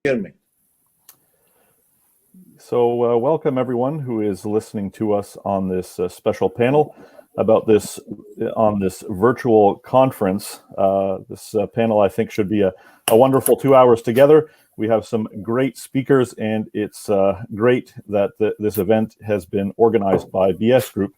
Hear me. So welcome everyone who is listening to us on this special panel about this virtual conference. This panel I think should be a wonderful 2 hours together. We have some great speakers, and it's great that this event has been organized by BS Group.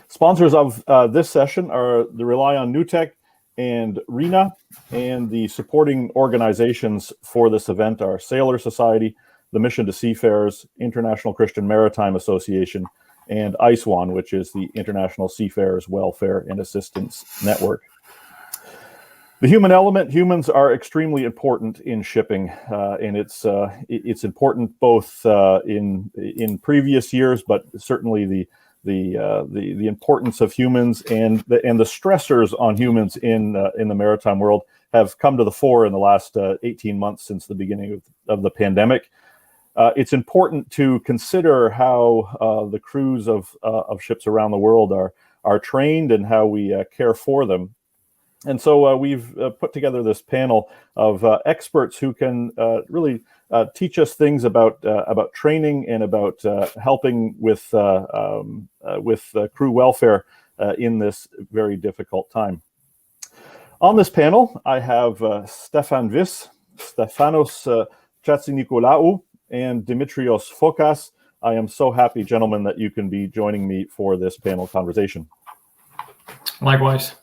Sponsors of this session are the RelyOn Nutec and RINA, and the supporting organizations for this event are Sailor Society, the Mission to Seafarers, International Christian Maritime Association, and ICMA, which is the International Seafarers Welfare and Assistance Network. The human element, humans are extremely important in shipping, and it's important both in previous years, but certainly the importance of humans and the stressors on humans in the maritime world have come to the fore in the last 18 months since the beginning of the pandemic. It's important to consider how the crews of ships around the world are trained and how we care for them. And so we've put together this panel of experts who can really teach us things about training and about helping with crew welfare in this very difficult time. On this panel, I have Stefan, Stefanos, Chatzinikolaou, and Dimitrios Fokas. I am so happy, gentlemen, that you can be joining me for this panel conversation. Likewise.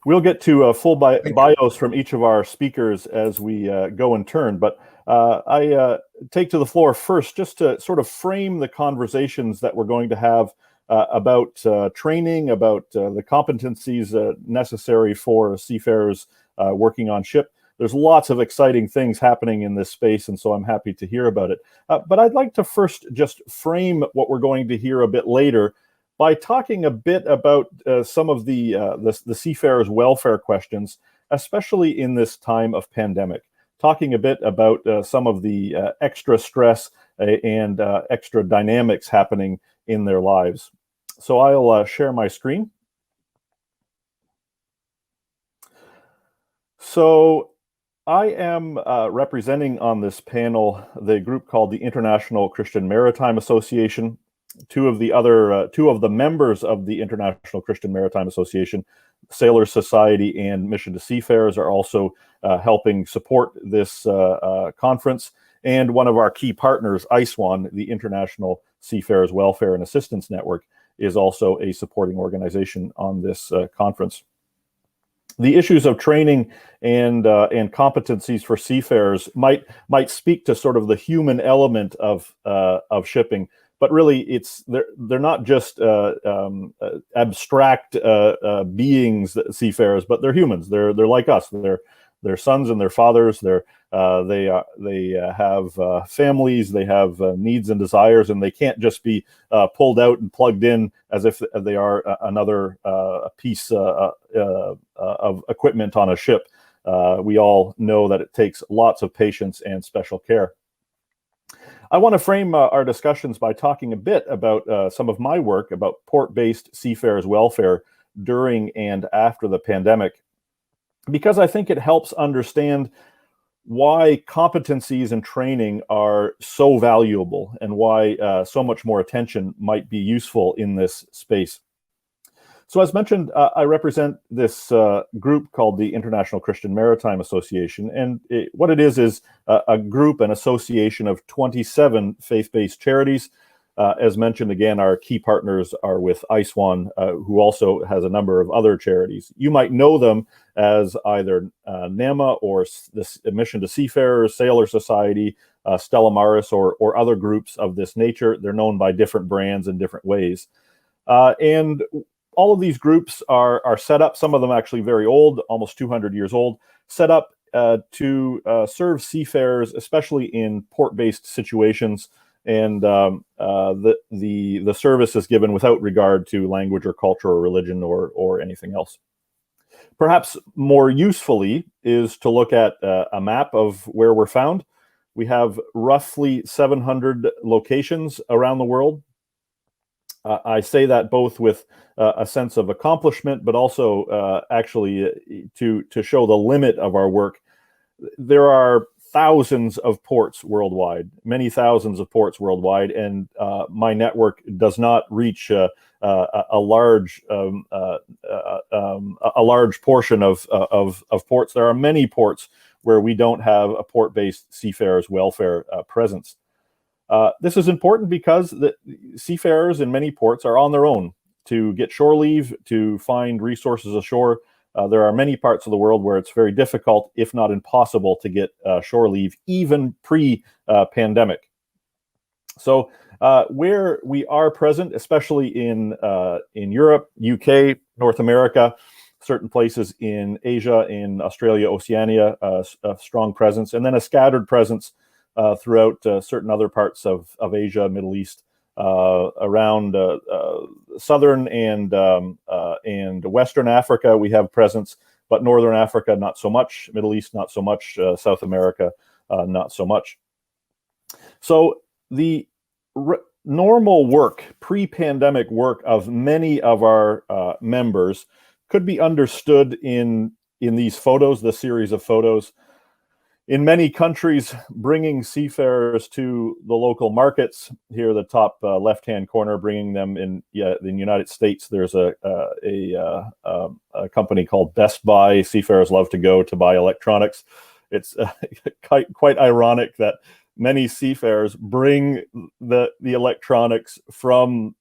We'll get to full bios from each of our speakers as we go in turn, but I take to the floor first just to sort of frame the conversations that we're going to have about training, about the competencies necessary for seafarers working on ship. There's lots of exciting things happening in this space, and so I'm happy to hear about it. But I'd like to first just frame what we're going to hear a bit later by talking a bit about some of the seafarers' welfare questions, especially in this time of pandemic. Talking a bit about some of the extra stress and extra dynamics happening in their lives. So I'll share my screen. So I am representing on this panel the group called the International Christian Maritime Association. Two of the members of the International Christian Maritime Association, Sailor Society and Mission to Seafarers, are also helping support this conference. And one of our key partners, ICMA, the International Seafarers Welfare and Assistance Network, is also a supporting organization on this conference. The issues of training and competencies for seafarers might speak to sort of the human element of shipping, but really they're not just abstract beings, seafarers, but they're humans. They're like us. They're sons and their fathers. They have families. They have needs and desires, and they can't just be pulled out and plugged in as if they are another piece of equipment on a ship. We all know that it takes lots of patience and special care. I want to frame our discussions by talking a bit about some of my work about port-based seafarers' welfare during and after the pandemic, because I think it helps understand why competencies and training are so valuable and why so much more attention might be useful in this space. So as mentioned, I represent this group called the International Christian Maritime Association, and what it is a group, an association of 27 faith-based charities. As mentioned, again, our key partners are with ICMA, who also has a number of other charities. You might know them as either NAMA or the Mission to Seafarers, Sailor Society, Stella Maris, or other groups of this nature. They're known by different brands in different ways. And all of these groups are set up, some of them actually very old, almost 200 years old, set up to serve seafarers, especially in port-based situations. And the service is given without regard to language or culture or religion or anything else. Perhaps more usefully is to look at a map of where we're found. We have roughly 700 locations around the world. I say that both with a sense of accomplishment, but also actually to show the limit of our work. There are thousands of ports worldwide, many thousands of ports worldwide, and my network does not reach a large portion of ports. There are many ports where we don't have a port-based seafarers welfare presence. This is important because the seafarers in many ports are on their own to get shore leave, to find resources ashore. There are many parts of the world where it's very difficult, if not impossible, to get shore leave, even pre-pandemic. So where we are present, especially in Europe, UK, North America, certain places in Asia, in Australia, Oceania, a strong presence, and then a scattered presence throughout certain other parts of Asia, Middle East, around southern and Western Africa, we have presence, but Northern Africa, not so much. Middle East, not so much. South America, not so much. So the normal work, pre-pandemic work of many of our members could be understood in these photos, the series of photos. In many countries, bringing seafarers to the local markets. Here, the top left-hand corner, bringing them in the United States. There's a company called Best Buy. Seafarers love to go to buy electronics. It's quite ironic that many seafarers bring the electronics from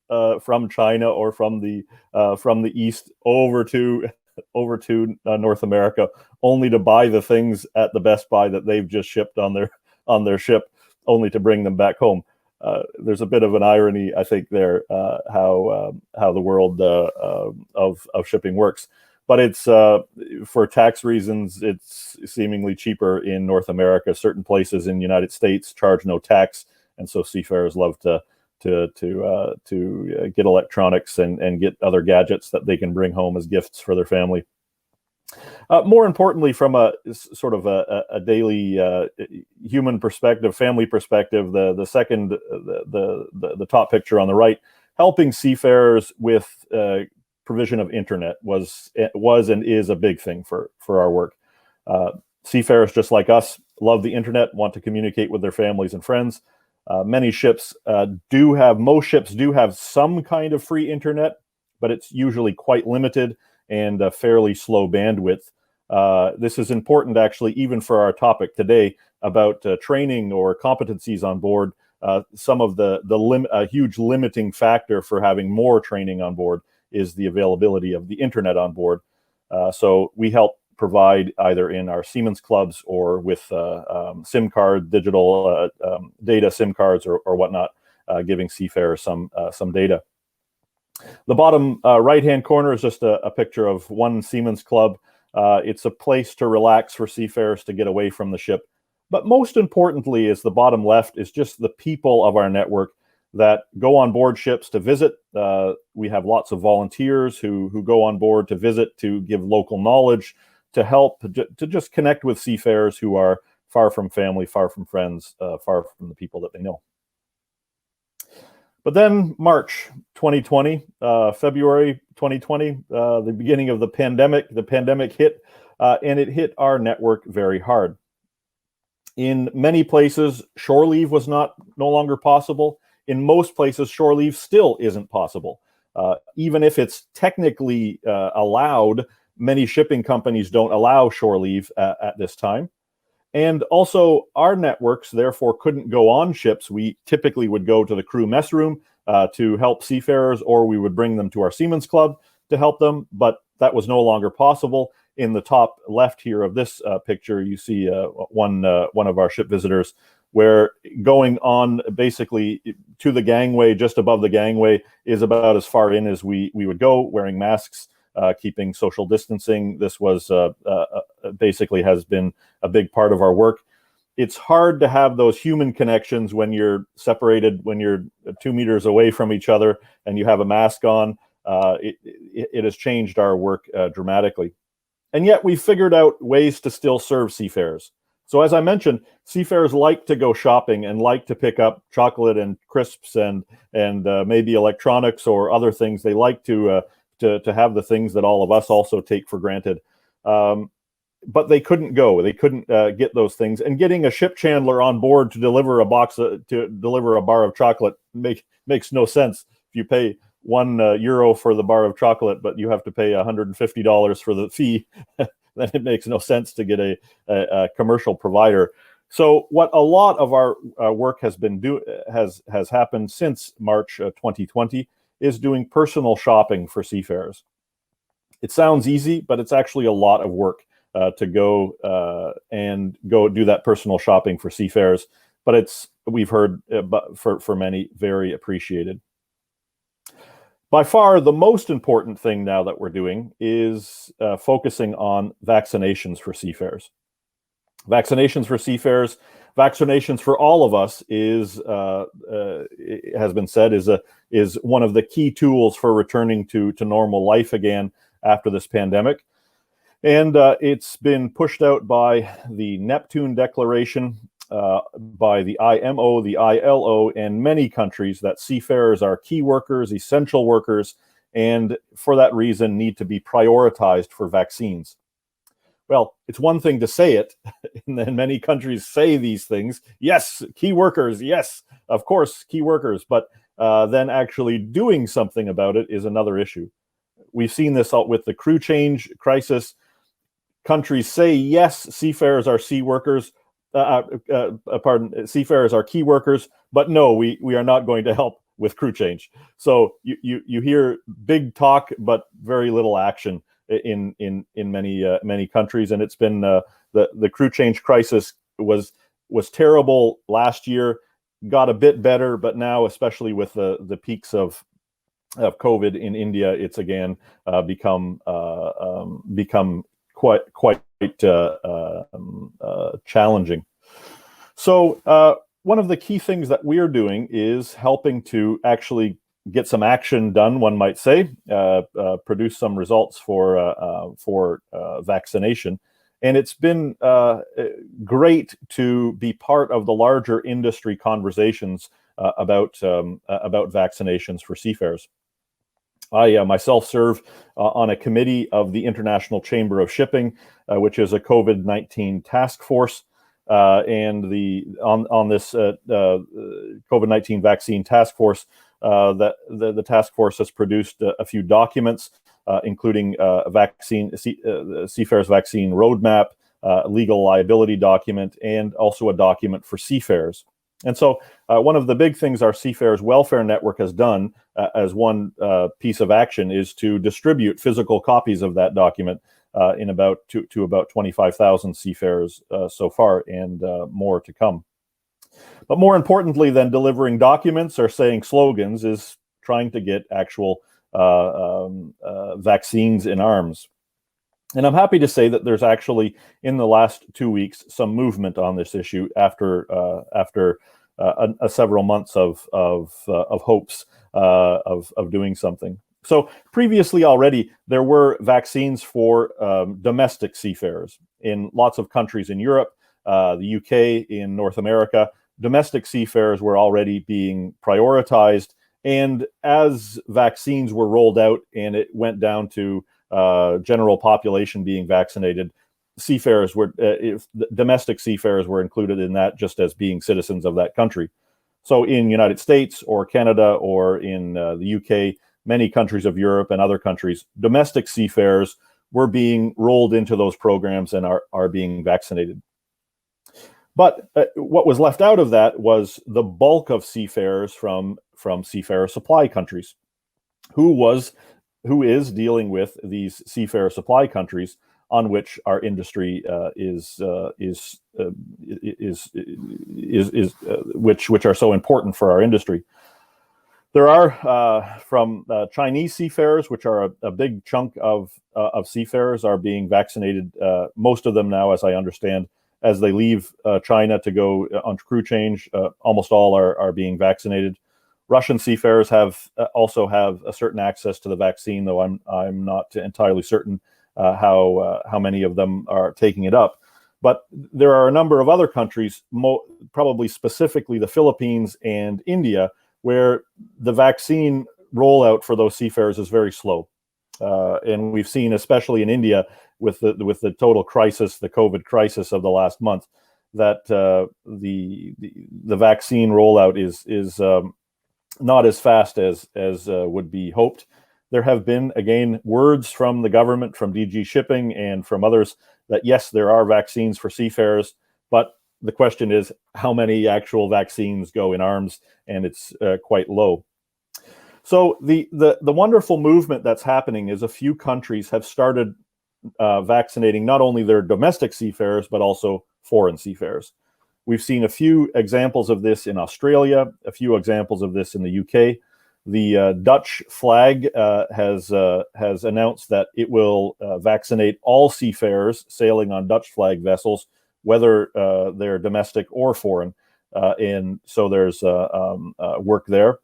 China or from the East over to North America, only to buy the things at the Best Buy that they've just shipped on their ship, only to bring them back home. There's a bit of an irony, I think, there, how the world of shipping works. But it's for tax reasons, it's seemingly cheaper in North America. Certain places in the United States charge no tax, and so seafarers love to get electronics and get other gadgets that they can bring home as gifts for their family. More importantly, from a sort of a daily human perspective, family perspective, the second, the top picture on the right, helping seafarers with provision of internet was and is a big thing for our work. Seafarers, just like us, love the internet, want to communicate with their families and friends. Many ships most ships do have some kind of free internet, but it's usually quite limited and fairly slow bandwidth. This is important, actually, even for our topic today about training or competencies on board. Some of a huge limiting factor for having more training on board is the availability of the internet on board. So we help provide either in our Seamen's clubs or with SIM card, digital data SIM cards or whatnot, giving seafarers some data. The bottom right-hand corner is just a picture of one Seamen's club. It's a place to relax for seafarers to get away from the ship. But most importantly is the bottom left is just the people of our network that go on board ships to visit. We have lots of volunteers who go on board to visit, to give local knowledge, to help, to just connect with seafarers who are far from family, far from friends, far from the people that they know. But then March 2020, February 2020, the beginning of the pandemic hit, and it hit our network very hard. In many places, shore leave was no longer possible. In most places, shore leave still isn't possible. Even if it's technically allowed, many shipping companies don't allow shore leave at this time. And also, our networks, therefore, couldn't go on ships. We typically would go to the crew mess room to help seafarers, or we would bring them to our Seamen's Club to help them, but that was no longer possible. In the top left here of this picture, you see one of our ship visitors, where going on basically to the gangway, just above the gangway, is about as far in as we would go, wearing masks, keeping social distancing. This was basically has been a big part of our work. It's hard to have those human connections when you're separated, when you're 2 meters away from each other and you have a mask on. It has changed our work dramatically. And yet we figured out ways to still serve seafarers. So as I mentioned, seafarers like to go shopping and like to pick up chocolate and crisps and maybe electronics or other things. They like to have the things that all of us also take for granted. but they couldn't go. They couldn't get those things. And getting a ship chandler on board to deliver a bar of chocolate makes no sense. If you pay €1 for the bar of chocolate, but you have to pay $150 for the fee, then it makes no sense to get a commercial provider. So what a lot of our work has happened since March 2020 is doing personal shopping for seafarers. It sounds easy, but it's actually a lot of work to go do that personal shopping for seafarers. But we've heard for many very appreciated. By far, the most important thing now that we're doing is focusing on vaccinations for seafarers. Vaccinations for seafarers, vaccinations for all of us it has been said, is one of the key tools for returning to normal life again after this pandemic. And it's been pushed out by the Neptune Declaration, by the IMO, the ILO, and many countries that seafarers are key workers, essential workers, and for that reason need to be prioritized for vaccines. Well, it's one thing to say it, and then many countries say these things. Yes, key workers, yes, of course, key workers, but then actually doing something about it is another issue. We've seen this with the crew change crisis. Countries say, yes, seafarers are seafarers are key workers, but no, we are not going to help with crew change. So you hear big talk, but very little action in many countries, and it's been the crew change crisis was terrible last year, got a bit better, but now, especially with the peaks of COVID in India, it's again become quite challenging. So one of the key things that we're doing is helping to actually get some action done, one might say, produce some results for vaccination. And it's been great to be part of the larger industry conversations about vaccinations for seafarers. I myself serve on a committee of the International Chamber of Shipping, which is a COVID-19 task force. And on this COVID-19 vaccine task force, that the task force has produced a few documents, including Seafarers Vaccine Roadmap, legal liability document, and also a document for seafarers. And so one of the big things our Seafarers Welfare Network has done as one piece of action is to distribute physical copies of that document in about 25,000 seafarers so far, and more to come. But more importantly than delivering documents or saying slogans is trying to get actual vaccines in arms. And I'm happy to say that there's actually, in the last 2 weeks, some movement on this issue after several months of hopes of doing something. So previously already, there were vaccines for domestic seafarers in lots of countries in Europe, the UK, in North America. Domestic seafarers were already being prioritized. And as vaccines were rolled out and it went down to general population being vaccinated, seafarers were domestic seafarers were included in that just as being citizens of that country. So in the United States or Canada or in the UK, many countries of Europe and other countries, domestic seafarers were being rolled into those programs and are being vaccinated. But what was left out of that was the bulk of seafarers from seafarer supply countries. Who is dealing with these seafarer supply countries on which our industry which are so important for our industry. There are from Chinese seafarers, which are a big chunk of seafarers, are being vaccinated. Most of them now, as I understand, as they leave China to go on crew change, almost all are being vaccinated. Russian seafarers also have a certain access to the vaccine, though I'm not entirely certain how many of them are taking it up. But there are a number of other countries, probably specifically the Philippines and India, where the vaccine rollout for those seafarers is very slow. And we've seen, especially in India, with the total crisis, the COVID crisis of the last month, that the vaccine rollout is not as fast as would be hoped. There have been, again, words from the government, from DG Shipping and from others, that yes, there are vaccines for seafarers, but the question is how many actual vaccines go in arms, and it's quite low. So the wonderful movement that's happening is a few countries have started vaccinating not only their domestic seafarers, but also foreign seafarers. We've seen a few examples of this in Australia, a few examples of this in the UK. The Dutch flag has announced that it will vaccinate all seafarers sailing on Dutch flag vessels, whether they're domestic or foreign. And so there's work there.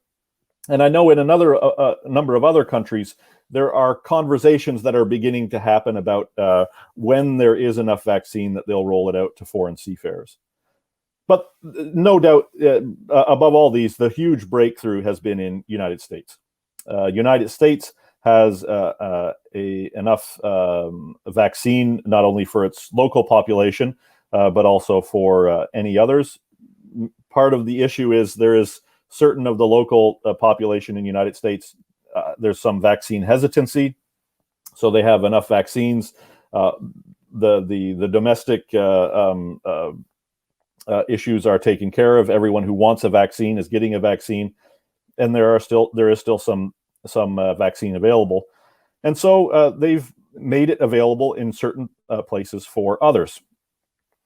And I know in another number of other countries, there are conversations that are beginning to happen about when there is enough vaccine that they'll roll it out to foreign seafarers. But no doubt, above all these, the huge breakthrough has been in United States. United States has enough vaccine, not only for its local population, but also for any others. Part of the issue is there is certain of the local population in the United States, there's some vaccine hesitancy, so they have enough vaccines. The domestic issues are taken care of. Everyone who wants a vaccine is getting a vaccine, and there is still some vaccine available, and so they've made it available in certain places for others.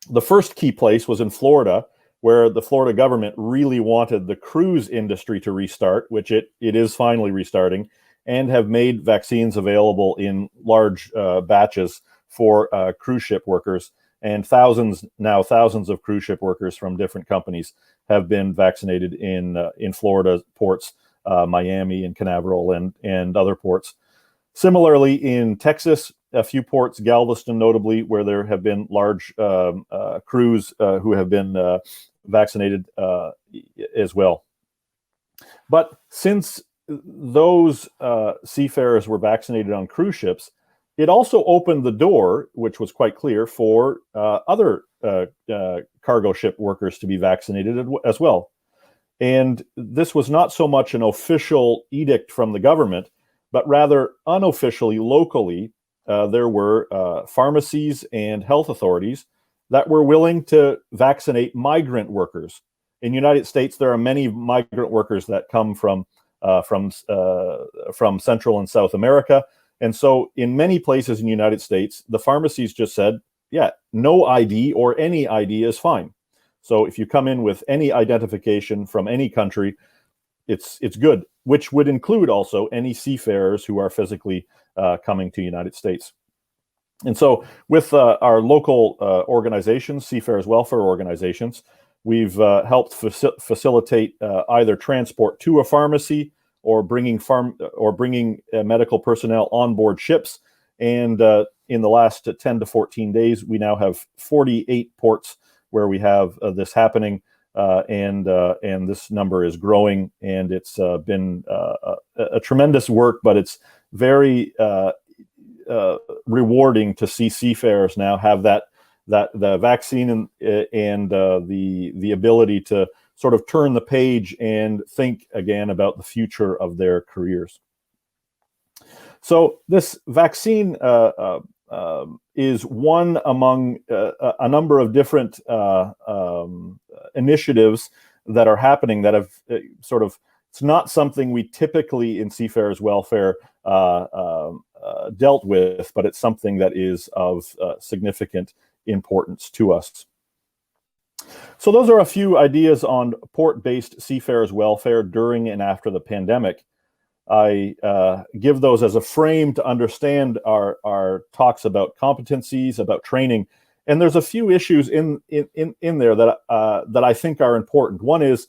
The first key place was in Florida, where the Florida government really wanted the cruise industry to restart, which it is finally restarting, and have made vaccines available in large batches for cruise ship workers. And thousands of cruise ship workers from different companies have been vaccinated in Florida ports, Miami and Canaveral and other ports. Similarly, in Texas, a few ports, Galveston notably, where there have been large crews who have been vaccinated as well. But since those seafarers were vaccinated on cruise ships, it also opened the door, which was quite clear, for other cargo ship workers to be vaccinated as well. And this was not so much an official edict from the government, but rather unofficially, locally, there were pharmacies and health authorities that were willing to vaccinate migrant workers. In the United States, there are many migrant workers that come from Central and South America. And so in many places in the United States, the pharmacies just said, yeah, no ID or any ID is fine. So if you come in with any identification from any country, it's good, which would include also any seafarers who are physically coming to the United States. And so with our local organizations, Seafarers Welfare Organizations, we've helped facilitate either transport to a pharmacy or bringing medical personnel on board ships. And in the last 10 to 14 days, we now have 48 ports where we have this happening, and this number is growing. And it's been a tremendous work, but it's very rewarding to see seafarers now have the vaccine and the ability to sort of turn the page and think again about the future of their careers. So this vaccine is one among a number of different initiatives that are happening that have it's not something we typically in seafarers welfare dealt with, but it's something that is of significant importance to us. So those are a few ideas on port-based seafarers welfare during and after the pandemic. I give those as a frame to understand our talks about competencies, about training, and there's a few issues in there that I think are important. One is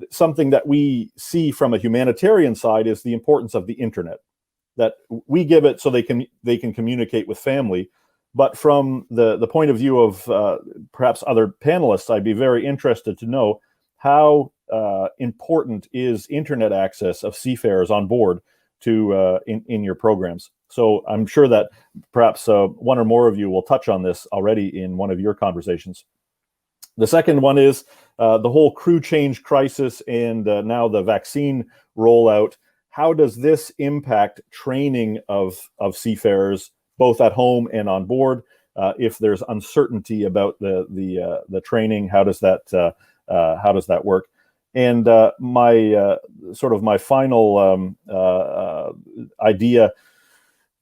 something that we see from a humanitarian side is the importance of the internet. That we give it so they can communicate with family, but from the point of view of perhaps other panelists, I'd be very interested to know how important is internet access of seafarers on board to in your programs. So I'm sure that perhaps one or more of you will touch on this already in one of your conversations. The second one is the whole crew change crisis and now the vaccine rollout. How does this impact training of seafarers, both at home and on board? If there's uncertainty about the training, how does that work? And my final idea,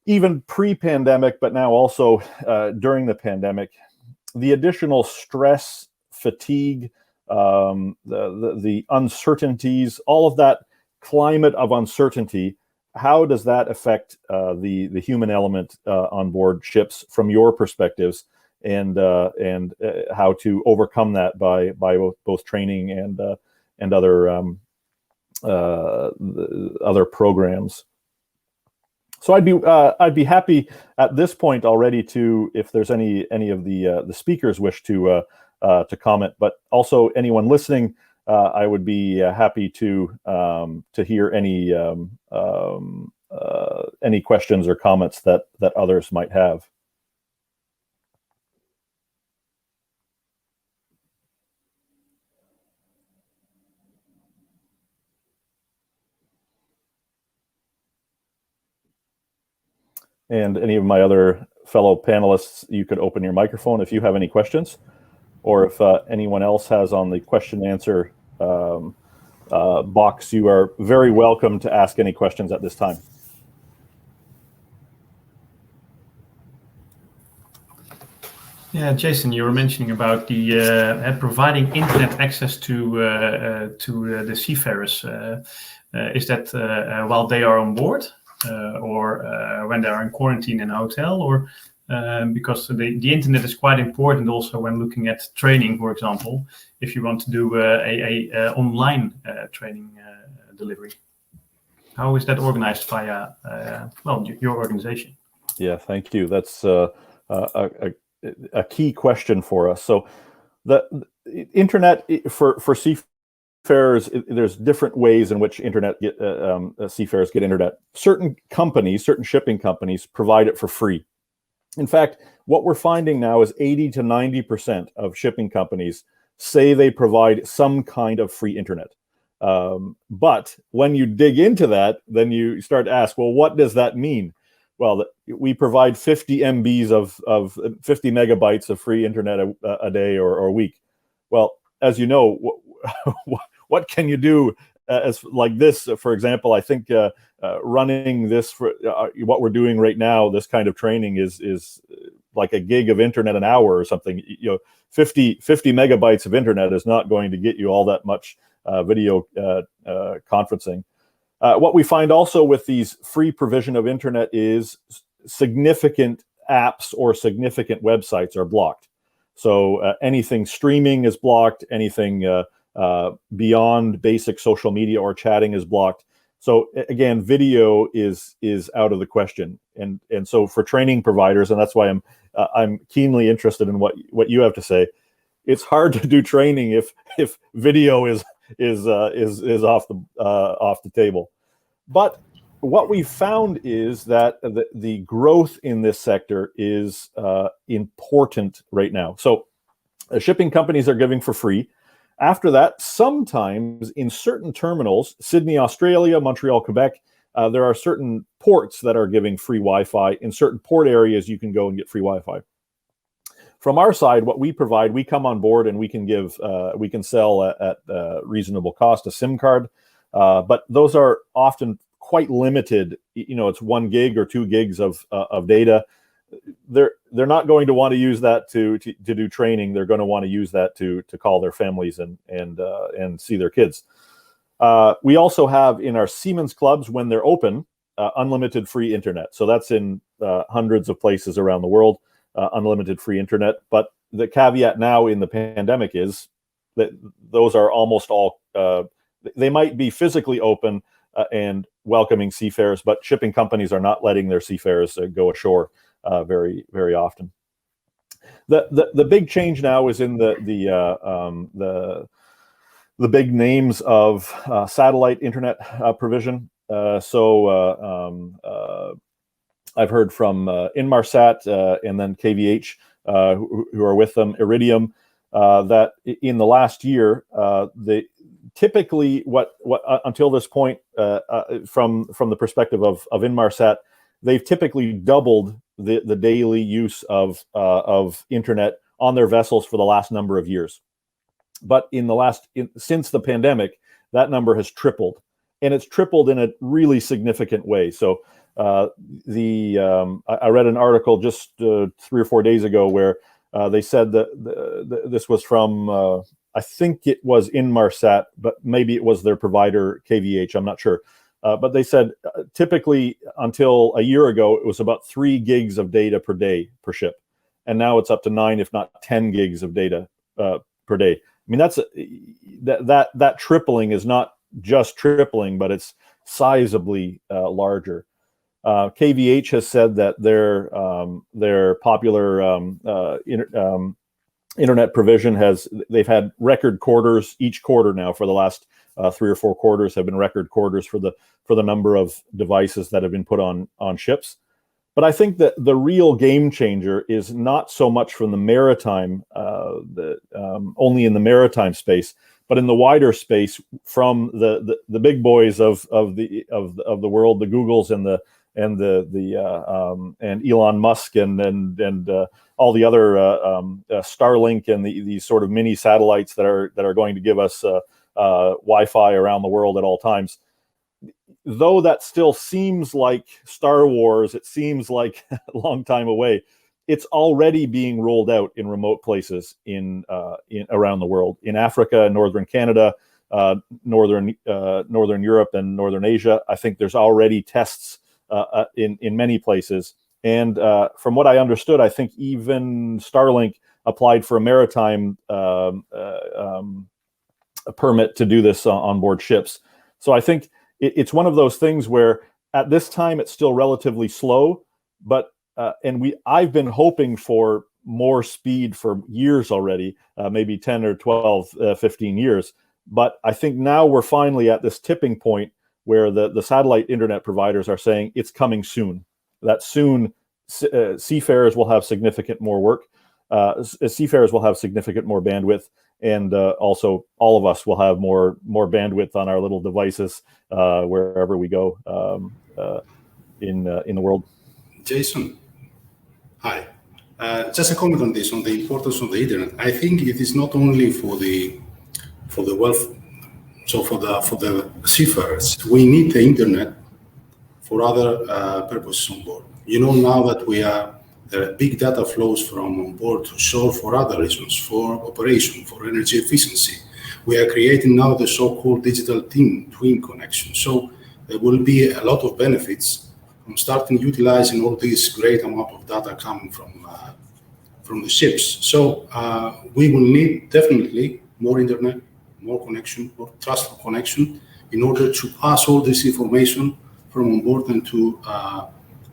even pre-pandemic, but now also during the pandemic, the additional stress, fatigue, the uncertainties, all of that climate of uncertainty, how does that affect the human element on board ships from your perspectives, and how to overcome that by both training and other programs? So I'd be happy at this point already to, if there's any of the speakers wish to comment, but also anyone listening, I would be happy to hear any questions or comments that others might have. And any of my other fellow panelists, you could open your microphone if you have any questions, or if anyone else has on the question answer box, you are very welcome to ask any questions at this time. Yeah, Jason, you were mentioning about the providing internet access to the seafarers. Is that while they are on board, or when they are in quarantine in a hotel, or because the internet is quite important also when looking at training, for example, if you want to do a online training delivery? How is that organized via your organization? Yeah, thank you. That's a key question for us. So the internet for seafarers, there's different ways in which seafarers get internet. Certain companies, certain shipping companies provide it for free. In fact, what we're finding now is 80 to 90% of shipping companies say they provide some kind of free internet. But when you dig into that, then you start to ask, well, what does that mean? Well, we provide 50 MBs of 50 megabytes of free internet a day or a week. Well, as you know, what can you do as like this? For example, I think running this for what we're doing right now, this kind of training is like a gig of internet an hour or something. 50 megabytes of internet is not going to get you all that much video conferencing. What we find also with these free provision of internet is significant apps or significant websites are blocked. So anything streaming is blocked, anything beyond basic social media or chatting is blocked. So again, video is out of the question. And so for training providers, and that's why I'm keenly interested in what you have to say. It's hard to do training if video is off the table. But what we found is that the growth in this sector is important right now. So shipping companies are giving for free. After that, sometimes in certain terminals, Sydney, Australia, Montreal, Quebec, there are certain ports that are giving free Wi-Fi. In certain port areas, you can go and get free Wi-Fi. From our side, what we provide, we come on board and we can sell at reasonable cost a SIM card, but those are often quite limited. It's 1 gig or 2 gigs of data. They're not going to want to use that to do training. They're going to want to use that to call their families and see their kids. We also have in our Seamen's clubs, when they're open, unlimited free internet. So that's in hundreds of places around the world. Unlimited free internet, but the caveat now in the pandemic is that those are almost all, they might be physically open and welcoming seafarers, but shipping companies are not letting their seafarers go ashore very, very often. The big change now is in the big names of satellite internet provision. I've heard from Inmarsat and then KVH, who are with them, Iridium, that in the last year, typically what until this point, from the perspective of Inmarsat, they've typically doubled the daily use of internet on their vessels for the last number of years. But since the pandemic, that number has tripled, and it's tripled in a really significant way. So I read an article just 3 or 4 days ago where they said that this was from I think it was Inmarsat, but maybe it was their provider KVH. I'm not sure. But they said typically until a year ago, it was about 3 gigs of data per day per ship. And now it's up to 9, if not 10 gigs of data per day. I mean, that tripling is not just tripling, but it's sizably larger. KVH has said that their popular internet provision they've had record quarters each quarter now for the last 3 or 4 quarters have been record quarters for the number of devices that have been put on ships. But I think that the real game changer is not so much from the maritime, only in the maritime space, but in the wider space from the big boys of the world, the Googles and Elon Musk and all the other Starlink and these sort of mini satellites that are going to give us Wi-Fi around the world at all times. Though that still seems like Star Wars, it seems like a long time away, it's already being rolled out in remote places in around the world, in Africa, northern Canada, northern Europe, and northern Asia. I think there's already tests in many places. And from what I understood, I think even Starlink applied for a maritime a permit to do this on board ships. So I think it's one of those things where at this time it's still relatively slow, but I've been hoping for more speed for years already, maybe 10 or 12, 15 years. But I think now we're finally at this tipping point where the satellite internet providers are saying it's coming soon. That soon seafarers will have significant more work. Seafarers will have significant more bandwidth, and also all of us will have more bandwidth on our little devices wherever we go in the world. Jason, hi. Just a comment on this, on the importance of the internet. I think it is not only for the wealth. So for the seafarers, we need the internet for other purposes on board. You know now that there are big data flows from on board to shore for other reasons, for operation, for energy efficiency. We are creating now the so-called digital twin connection. So there will be a lot of benefits from starting utilizing all this great amount of data coming from the ships. So we will need definitely more internet, more connection, more trustful connection in order to pass all this information from on board and to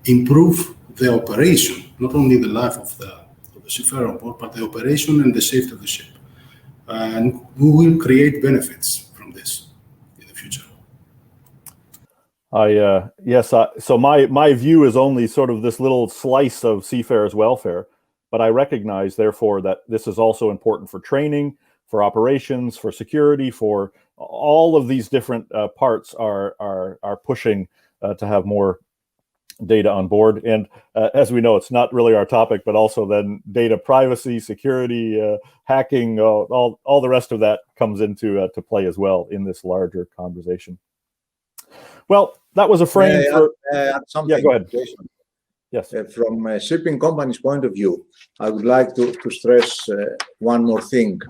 improve the operation, not only the life of the seafarer on board, but the operation and the safety of the ship. And we will create benefits from this in the future. So my view is only sort of this little slice of seafarers' welfare, but I recognize, therefore, that this is also important for training, for operations, for security, for all of these different parts are pushing to have more data on board. And as we know, it's not really our topic, but also then data privacy, security, hacking, all the rest of that comes into to play as well in this larger conversation. Well, that was a frame for... Yeah, go ahead. Jason. Yes. From a shipping company's point of view, I would like to stress one more thing.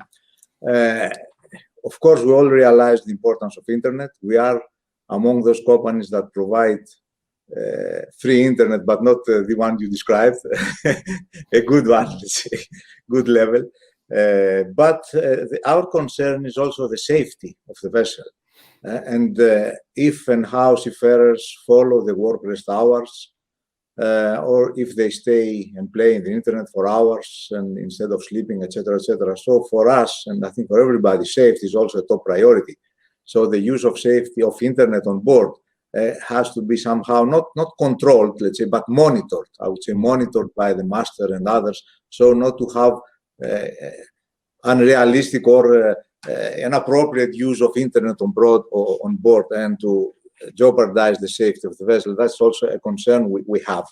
Of course, we all realize the importance of internet. We are among those companies that provide free internet, but not the one you described, a good one, let's say, good level. But our concern is also the safety of the vessel. And if and how seafarers follow the work rest hours, or if they stay and play in the internet for hours and instead of sleeping, etc., etc. So for us, and I think for everybody, safety is also a top priority. So the use of safety of internet on board has to be somehow not controlled, let's say, but monitored. I would say monitored by the master and others, so not to have unrealistic or inappropriate use of internet on board and to jeopardize the safety of the vessel. That's also a concern we have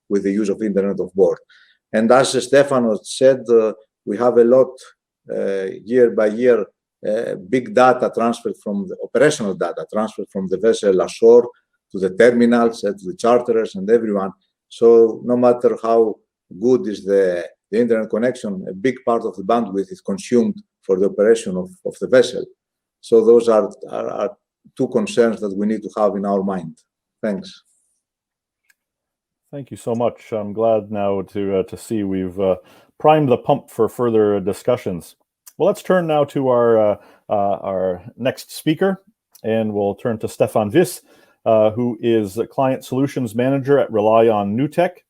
with the use of internet on board. And as Stefanos said, we have a lot year by year big data transferred from the operational data transferred from the vessel ashore to the terminals, to the charterers and everyone. So no matter how good is the internet connection, a big part of the bandwidth is consumed for the operation of the vessel. So those are two concerns that we need to have in our mind. Thanks. Thank you so much. I'm glad now to see we've primed the pump for further discussions. Well, let's turn now to our next speaker, and we'll turn to Stefan Vis, who is Client Solutions Manager at RelyOn Nutec.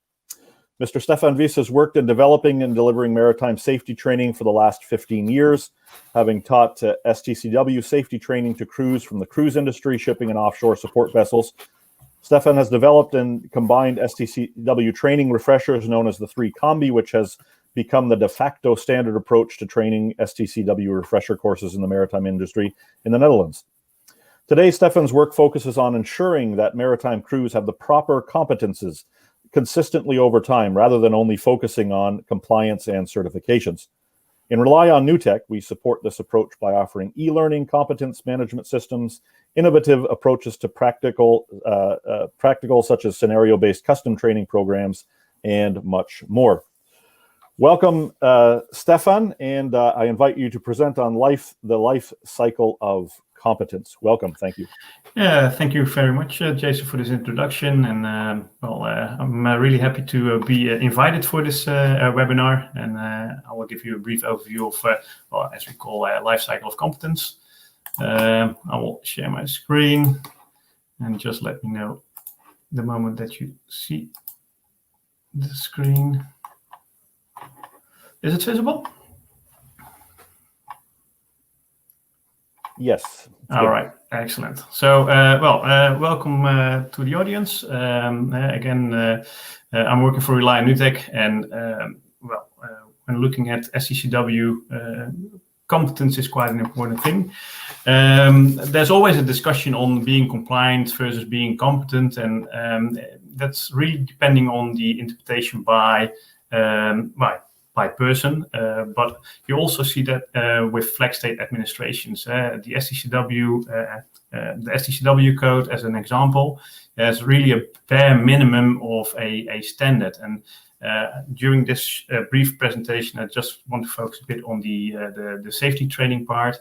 Mr. Stefan Vis has worked in developing and delivering maritime safety training for the last 15 years, having taught STCW safety training to crews from the cruise industry, shipping and offshore support vessels. Stefan has developed and combined STCW training refreshers known as the 3 Combi, which has become the de facto standard approach to training STCW refresher courses in the maritime industry in the Netherlands. Today, Stefan's work focuses on ensuring that maritime crews have the proper competences consistently over time, rather than only focusing on compliance and certifications. In RelyOn Nutec, we support this approach by offering e-learning competence management systems, innovative approaches to practical such as scenario-based custom training programs, and much more. Welcome, Stefan, and I invite you to present on the life cycle of competence. Welcome. Thank you. Yeah, thank you very much, Jason, for this introduction. And I'm really happy to be invited for this webinar. And I will give you a brief overview of, as we call, life cycle of competence. I will share my screen and just let me know the moment that you see the screen. Is it visible? Yes. All right. Excellent. So, welcome to the audience. Again, I'm working for RelyOn Nutec, and when looking at STCW, competence is quite an important thing. There's always a discussion on being compliant versus being competent, and that's really depending on the interpretation by person, but you also see that with flag state administrations. The STCW code, as an example, has really a bare minimum of a standard. And during this brief presentation, I just want to focus a bit on the safety training part.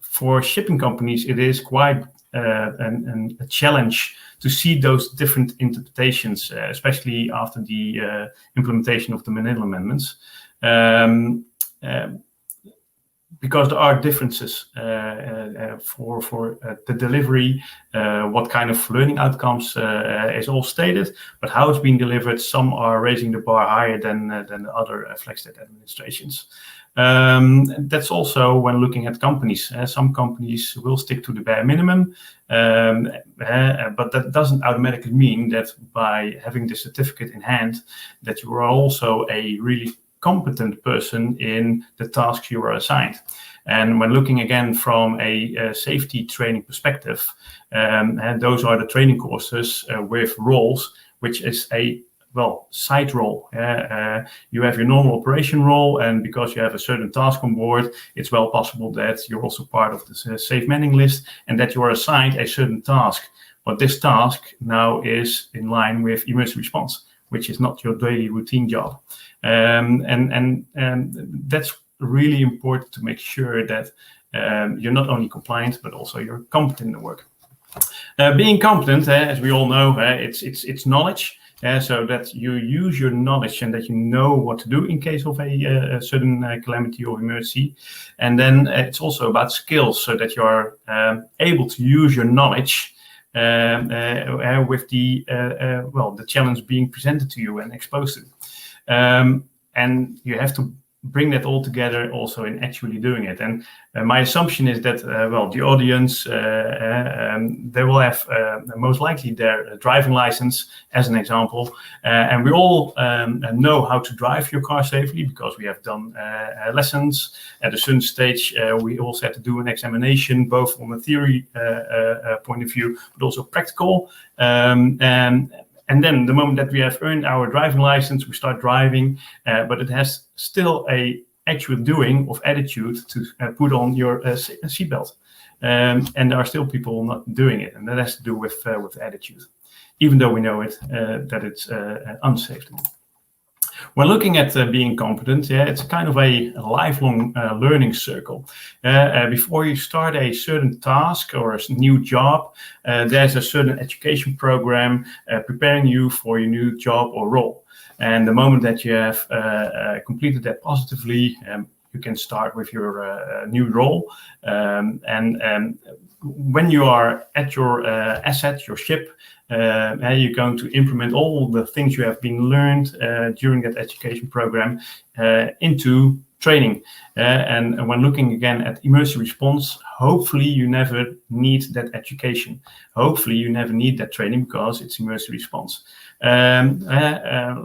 For shipping companies, it is quite a challenge to see those different interpretations, especially after the implementation of the Manila Amendments, because there are differences for the delivery, what kind of learning outcomes is all stated, but how it's being delivered. Some are raising the bar higher than the other flag state administrations. That's also when looking at companies. Some companies will stick to the bare minimum, but that doesn't automatically mean that by having the certificate in hand, that you are also a really competent person in the tasks you are assigned. And when looking again from a safety training perspective, and those are the training courses with roles, which is a side role. You have your normal operation role, and because you have a certain task on board, it's well possible that you're also part of the safe manning list and that you are assigned a certain task. But this task now is in line with emergency response, which is not your daily routine job. And that's really important to make sure that you're not only compliant, but also you're competent in the work. Being competent, as we all know, it's knowledge. So that you use your knowledge and that you know what to do in case of a certain calamity or emergency. And then it's also about skills, so that you are able to use your knowledge with the challenge being presented to you and exposed to. And you have to bring that all together also in actually doing it. And my assumption is that, the audience, they will have most likely their driving license as an example. And we all know how to drive your car safely because we have done lessons. At a certain stage, we also had to do an examination, both from a theory point of view, but also practical. And then the moment that we have earned our driving license, we start driving, but it has still a actual doing of attitude to put on your seatbelt. And there are still people not doing it. And that has to do with attitude, even though we know it, that it's unsafe to do. When looking at being competent, it's kind of a lifelong learning circle. Before you start a certain task or a new job, there's a certain education program preparing you for your new job or role. And the moment that you have completed that positively, you can start with your new role. And when you are at your asset, your ship, you're going to implement all the things you have been learned during that education program into training. And when looking again at emergency response, hopefully you never need that education. Hopefully you never need that training because it's emergency response.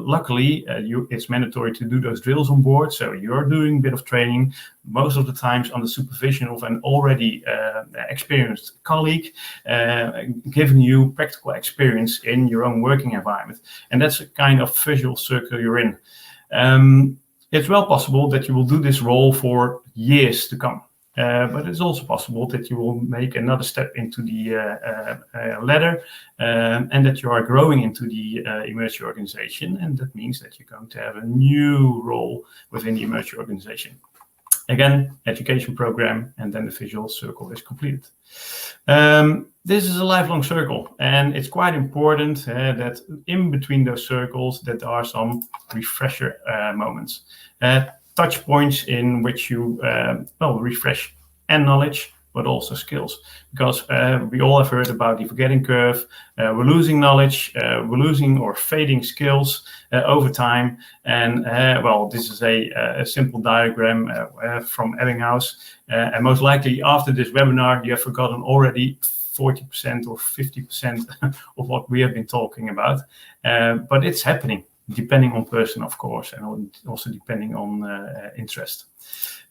Luckily, it's mandatory to do those drills on board. So you're doing a bit of training, most of the times under supervision of an already experienced colleague, giving you practical experience in your own working environment. And that's a kind of visual circle you're in. It's well possible that you will do this role for years to come. But it's also possible that you will make another step into the ladder and that you are growing into the emergency organization. And that means that you're going to have a new role within the emergency organization. Again, education program, and then the visual circle is completed. This is a lifelong circle, and it's quite important that in between those circles that there are some refresher moments. Touch points in which you refresh and knowledge, but also skills. Because we all have heard about the forgetting curve. We're losing knowledge, we're losing or fading skills over time. And this is a simple diagram from Ebbinghaus. And most likely after this webinar, you have forgotten already 40% or 50% of what we have been talking about. But it's happening, depending on person, of course, and also depending on interest.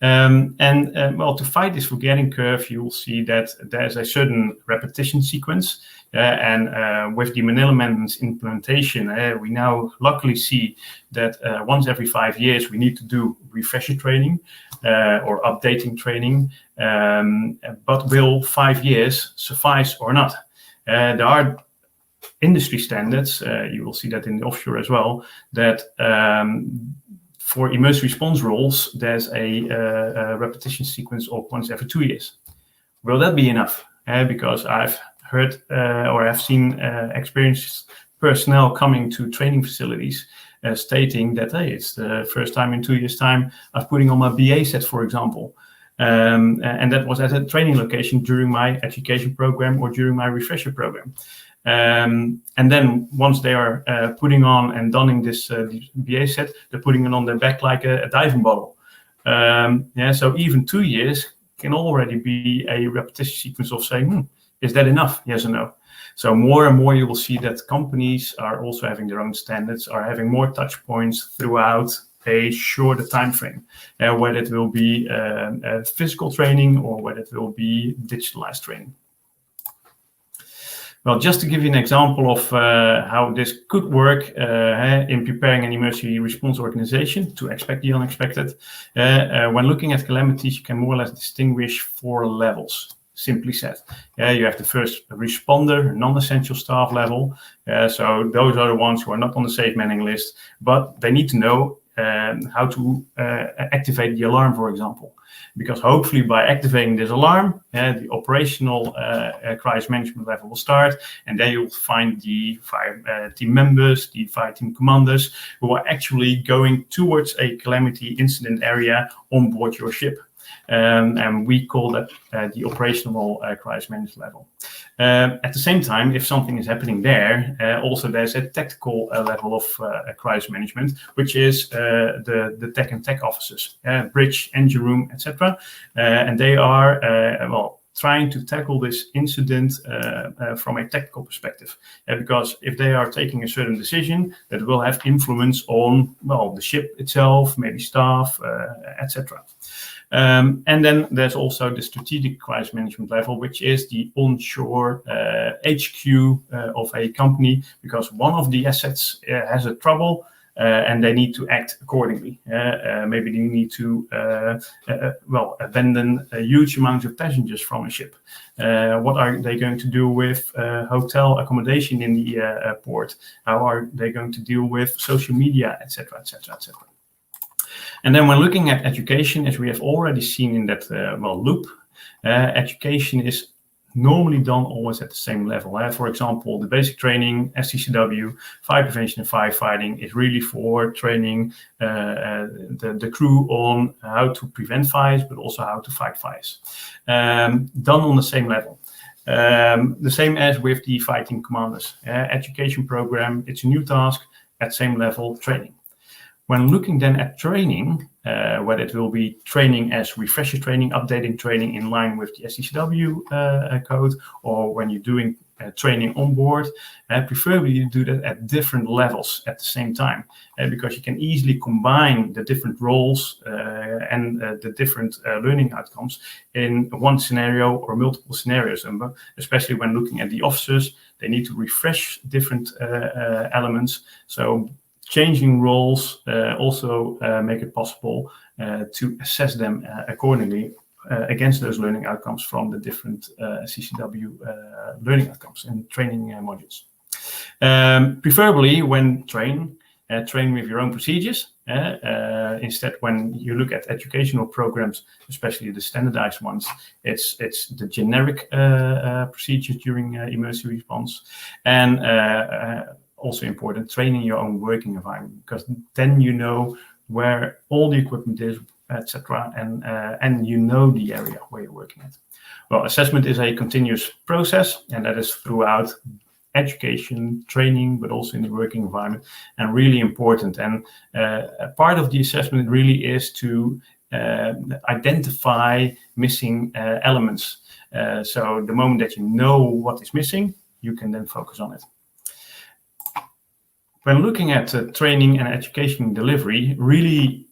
To fight this forgetting curve, you will see that there's a certain repetition sequence. And with the Manila Amendments implementation, we now luckily see that once every 5 years, we need to do refresher training or updating training. But will 5 years suffice or not? There are industry standards, you will see that in the offshore as well, that for emergency response roles, there's a repetition sequence of once every 2 years. Will that be enough? Because I've heard or I've seen experienced personnel coming to training facilities stating that, hey, it's the first time in 2 years' time of putting on my BA set, for example. And that was at a training location during my education program or during my refresher program. And then once they are putting on and donning this BA set, they're putting it on their back like a diving bottle. So even 2 years can already be a repetition sequence of saying, is that enough? Yes or no? So more and more you will see that companies are also having their own standards, are having more touch points throughout a shorter time frame, whether it will be physical training or whether it will be digitalized training. Well, just to give you an example of how this could work in preparing an emergency response organization to expect the unexpected, when looking at calamities, you can more or less distinguish 4 levels, simply said. You have the first responder, non-essential staff level. So those are the ones who are not on the safe manning list, but they need to know how to activate the alarm, for example. Because hopefully by activating this alarm, the operational crisis management level will start, and then you'll find the fire team members, the fire team commanders, who are actually going towards a calamity incident area on board your ship. And we call that the operational crisis management level. At the same time, if something is happening there, also there's a tactical level of crisis management, which is the tech officers, bridge, engine room, etc. And they are, trying to tackle this incident from a technical perspective. Because if they are taking a certain decision, that will have influence on, the ship itself, maybe staff, etc. And then there's also the strategic crisis management level, which is the onshore HQ of a company, because one of the assets has a trouble, and they need to act accordingly. Maybe they need to abandon a huge amount of passengers from a ship. What are they going to do with hotel accommodation in the port? How are they going to deal with social media, etc., etc., etc.? And then when looking at education, as we have already seen in that loop, education is normally done always at the same level. For example, the basic training, STCW, fire prevention and firefighting is really for training the crew on how to prevent fires, but also how to fight fires. Done on the same level. The same as with the fighting commanders. Education program, it's a new task at same level training. When looking then at training, whether it will be training as refresher training, updating training in line with the STCW code, or when you're doing training on board, preferably you do that at different levels at the same time, because you can easily combine the different roles and the different learning outcomes in one scenario or multiple scenarios. And especially when looking at the officers, they need to refresh different elements. So changing roles also make it possible to assess them accordingly against those learning outcomes from the different CCW learning outcomes and training modules. Preferably when train with your own procedures. Instead, when you look at educational programs, especially the standardized ones, it's the generic procedures during emergency response. And also important, training your own working environment, because then you know where all the equipment is, etc., and you know the area where you're working at. Well, assessment is a continuous process, and that is throughout education, training, but also in the working environment, and really important. And part of the assessment really is to identify missing elements. So the moment that you know what is missing, you can then focus on it. When looking at training and education delivery, really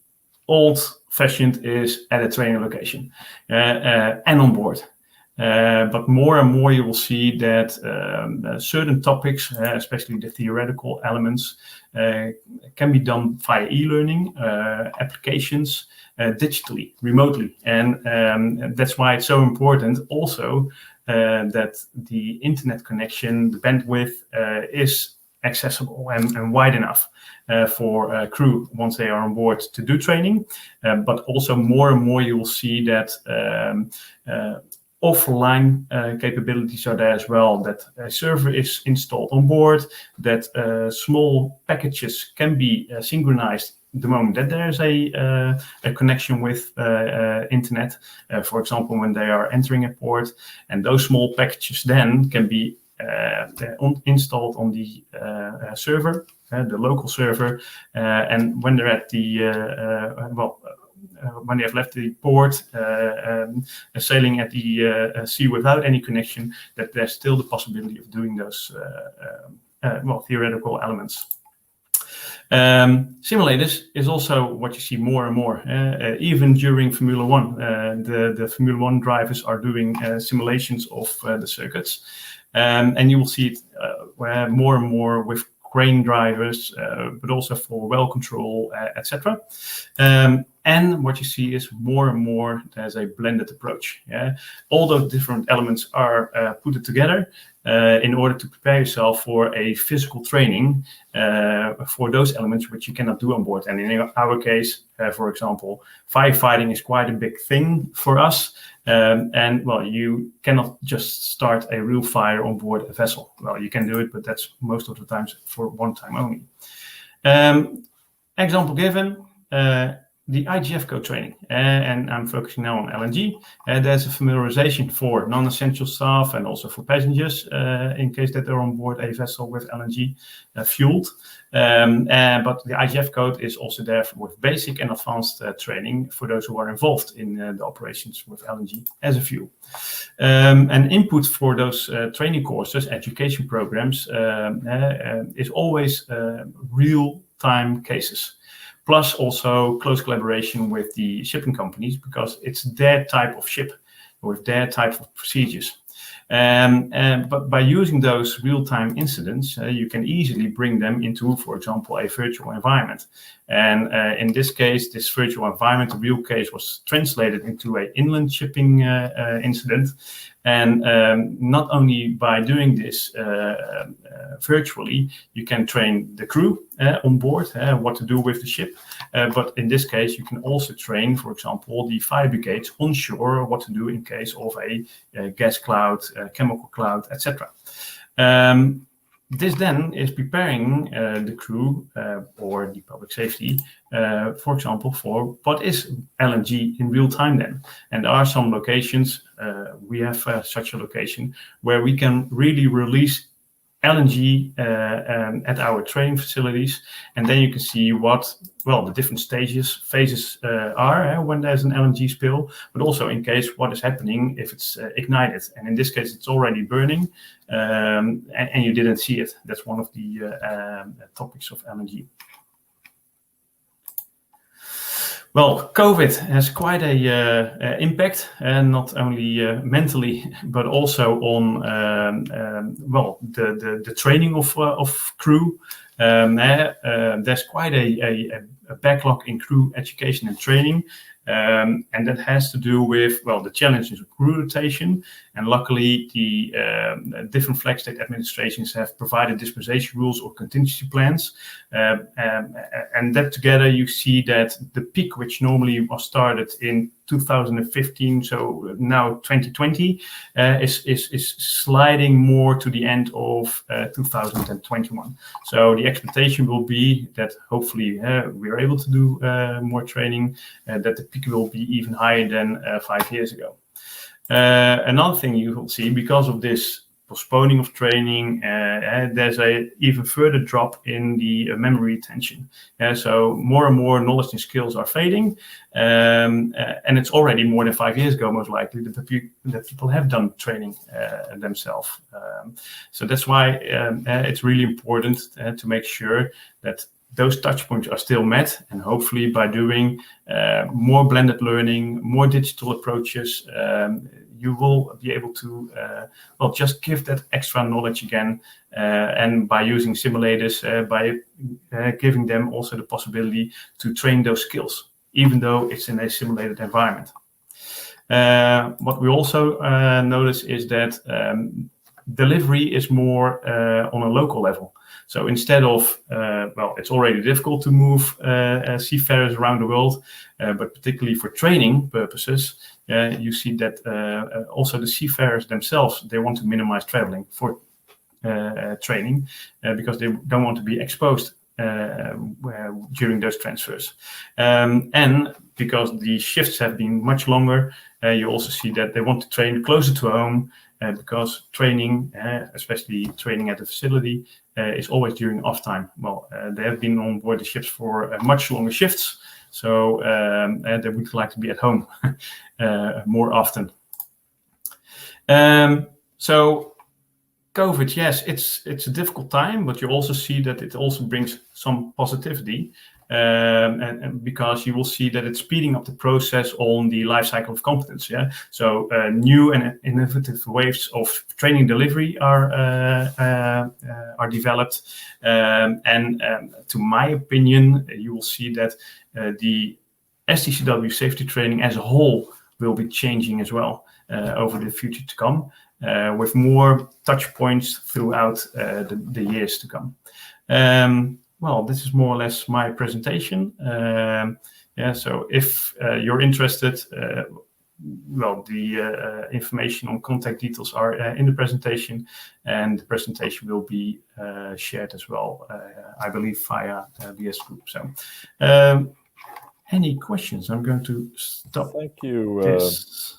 old-fashioned is at a training location and on board. But more and more you will see that certain topics, especially the theoretical elements, can be done via e-learning, applications, digitally, remotely. And that's why it's so important also that the internet connection, the bandwidth is accessible and wide enough for crew once they are on board to do training. But also more and more you will see that offline capabilities are there as well, that a server is installed on board, that small packages can be synchronized the moment that there's a connection with internet, for example, when they are entering a port, and those small packages then can be installed on the server, the local server, and when they're at the when they have left the port, sailing at the sea without any connection, that there's still the possibility of doing those theoretical elements. Simulators is also what you see more and more, even during Formula One. The Formula One drivers are doing simulations of the circuits. And you will see it more and more with crane drivers, but also for well control, etc. And what you see is more and more there's a blended approach. Yeah? All those different elements are put together in order to prepare yourself for a physical training for those elements which you cannot do on board. And in our case, for example, firefighting is quite a big thing for us. And well, you cannot just start a real fire on board a vessel. Well, you can do it, but that's most of the times for one time only. Example given, the IGF code training, and I'm focusing now on LNG. There's a familiarization for non-essential staff and also for passengers in case that they're on board a vessel with LNG fueled. But the IGF code is also there with basic and advanced training for those who are involved in the operations with LNG as a fuel. And input for those training courses, education programs, is always real-time cases. Plus also close collaboration with the shipping companies, because it's their type of ship with their type of procedures. But by using those real-time incidents, you can easily bring them into, for example, a virtual environment. And in this case, this virtual environment, the real case, was translated into an inland shipping incident. And not only by doing this virtually, you can train the crew on board what to do with the ship. But in this case, you can also train, for example, the fire brigades onshore what to do in case of a gas cloud, chemical cloud, etc. This then is preparing the crew or the public safety, for example, for what is LNG in real time then. And there are some locations, we have such a location, where we can really release LNG at our training facilities, and then you can see what, well, the different phases are when there's an LNG spill, but also in case what is happening if it's ignited. And in this case, it's already burning, and you didn't see it. That's one of the topics of LNG. Well, COVID has quite a impact, and not only mentally, but also on well, the training of crew. There's quite a backlog in crew education and training, and that has to do with, well, the challenges of crew rotation. And luckily, the different flag state administrations have provided dispensation rules or contingency plans. And that together, you see that the peak, which normally was started in 2015, so now 2020, is sliding more to the end of 2021. So the expectation will be that hopefully we are able to do more training, that the peak will be even higher than 5 years ago. Another thing you will see, because of this postponing of training, there's a even further drop in the memory retention. So more and more knowledge and skills are fading, and it's already more than 5 years ago, most likely, that people have done training themselves. So that's why it's really important to make sure that those touch points are still met, and hopefully by doing more blended learning, more digital approaches, you will be able to well, just give that extra knowledge again, and by using simulators, by giving them also the possibility to train those skills, even though it's in a simulated environment. What we also notice is that delivery is more on a local level. So instead of, well, it's already difficult to move seafarers around the world, but particularly for training purposes, you see that also the seafarers themselves, they want to minimize traveling for training because they don't want to be exposed during those transfers. And because the shifts have been much longer, you also see that they want to train closer to home, because training, especially training at the facility, is always during off time. Well, they have been on board the ships for much longer shifts, so they would like to be at home more often. So COVID, yes, it's a difficult time, but you also see that it also brings some positivity, and because you will see that it's speeding up the process on the life cycle of competence. Yeah, so new and innovative ways of training delivery are developed, and to my opinion, you will see that the STCW safety training as a whole will be changing as well over the future to come, with more touch points throughout the years to come. Well, this is more or less my presentation. Yeah, so if you're interested, well, the information on contact details are in the presentation, and the presentation will be shared as well, I believe, via VS Group. So, any questions. I'm going to stop. Thank you this.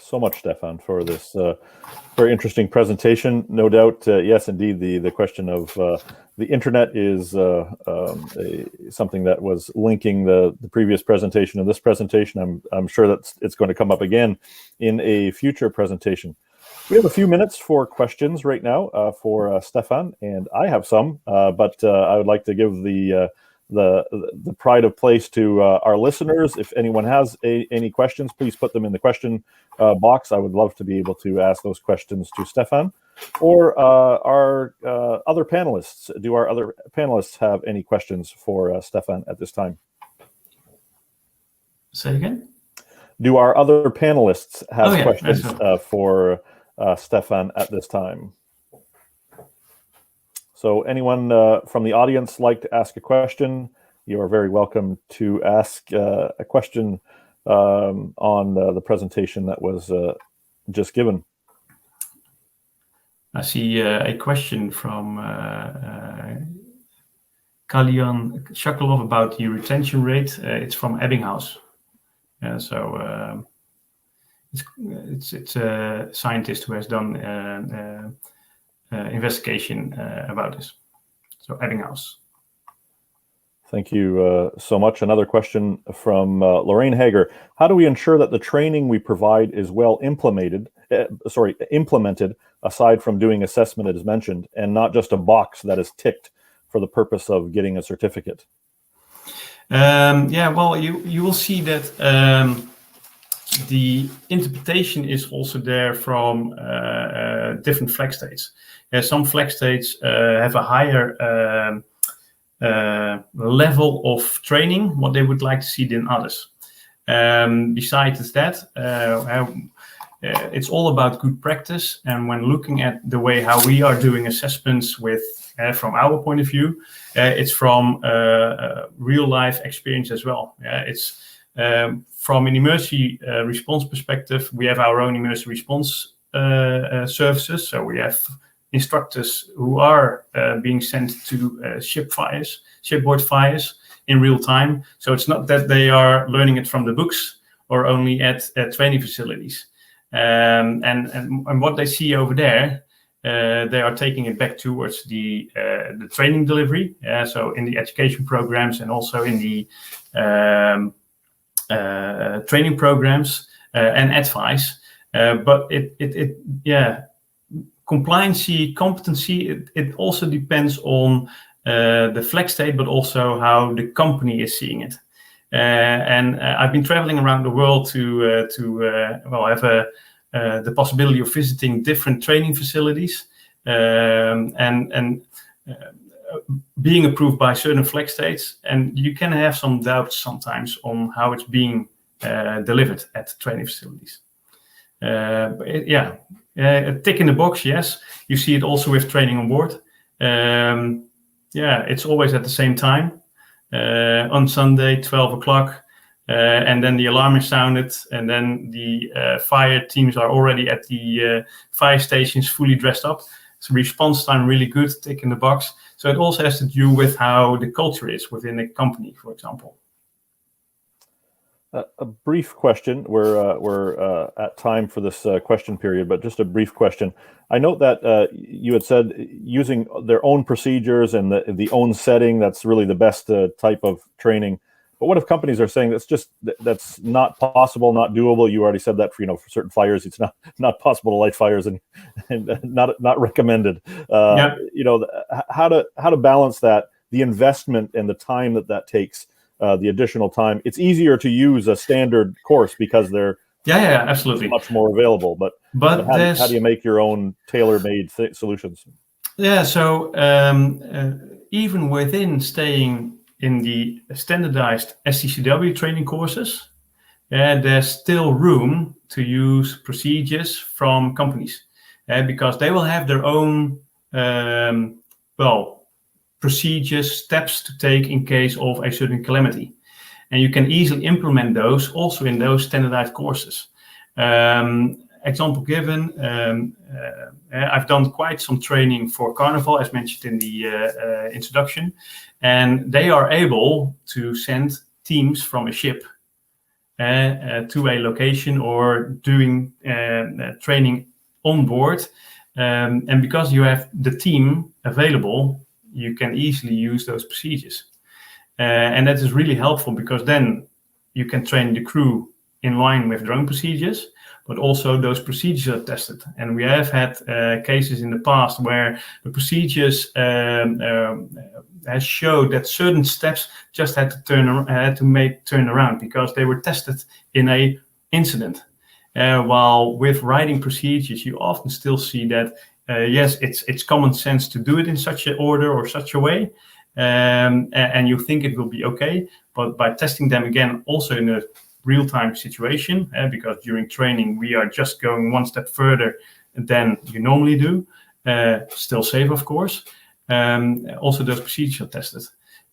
so much, Stefan, for this very interesting presentation. No doubt, yes, indeed, the question of the internet is something that was linking the previous presentation and this presentation. I'm sure that it's going to come up again in a future presentation. We have a few minutes for questions right now for Stefan, and I have some, but I would like to give the pride of place to our listeners. If anyone has any questions, please put them in the question box. I would love to be able to ask those questions to Stefan or our other panelists. Do our other panelists have any questions for Stefan at this time? Say again? Do our other panelists have questions for Stefan at this time? So anyone from the audience like to ask a question, you are very welcome to ask a question on the presentation that was just given. I see a question from Kalian Shakalov about the retention rate. It's from Ebbinghaus. So it's a scientist who has done investigation about this. So Ebbinghaus. Thank you so much. Another question from Lorraine Hager. How do we ensure that the training we provide is well implemented, aside from doing assessment as mentioned, and not just a box that is ticked for the purpose of getting a certificate? Yeah, well, you will see that the interpretation is also there from different flag states. Some flag states have a higher level of training, what they would like to see than others. Besides that, it's all about good practice. And when looking at the way how we are doing assessments with, from our point of view, it's from real life experience as well. It's from an emergency response perspective, we have our own emergency response services. So we have instructors who are being sent to shipboard fires in real time. So it's not that they are learning it from the books or only at training facilities. And what they see over there, they are taking it back towards the training delivery. So in the education programs and also in the training programs and advice. But competency, it also depends on the flag state, but also how the company is seeing it. And I've been traveling around the world to have the possibility of visiting different training facilities and being approved by certain flag states. And you can have some doubts sometimes on how it's being delivered at training facilities. A tick in the box, yes. You see it also with training on board. It's always at the same time. On Sunday, 12 o'clock. And then the alarm is sounded. And then the fire teams are already at the fire stations fully dressed up. So response time really good, tick in the box. So it also has to do with how the culture is within a company, for example. A brief question. We're at time for this question period, but just a brief question. I note that you had said using their own procedures and the own setting, that's really the best type of training. But what if companies are saying that's not possible, not doable? You already said that for certain fires, it's not possible to light fires and not recommended. How to balance that, the investment and the time that takes. The additional time. It's easier to use a standard course because they're absolutely much more available. But how do you make your own tailor-made solutions? Yeah, so even within staying in the standardized STCW training courses, there's still room to use procedures from companies because they will have their own procedures, steps to take in case of a certain calamity. And you can easily implement those also in those standardized courses. Example given, I've done quite some training for Carnival, as mentioned in the introduction, and they are able to send teams from a ship to a location or doing training on board. And because you have the team available, you can easily use those procedures. And that is really helpful because then you can train the crew in line with their own procedures, but also those procedures are tested. And we have had cases in the past where the procedures has showed that certain steps just had to turn around because they were tested in a incident. While with writing procedures, you often still see that yes, it's common sense to do it in such an order or such a way, and you think it will be okay. But by testing them again, also in a real-time situation, because during training we are just going one step further than you normally do, still safe, of course. Also, those procedures are tested.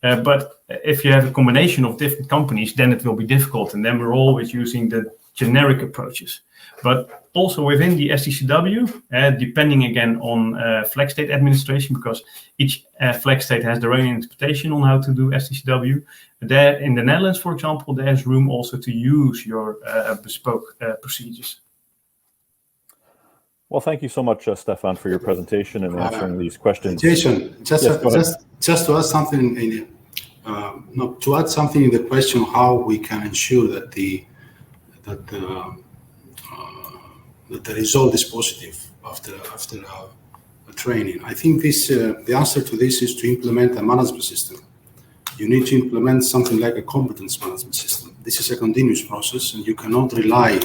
But if you have a combination of different companies, then it will be difficult, and then we're always using the generic approaches. But also within the STCW, depending again on flag state administration, because each flag state has their own interpretation on how to do STCW. There in the Netherlands, for example, there's room also to use your bespoke procedures. Well, thank you so much, Stefan, for your presentation and answering these questions. Jason, just to add something to add something in the question how we can ensure that the result is positive after a training. I think the answer to this is to implement a management system. You need to implement something like a competence management system. This is a continuous process, and you cannot rely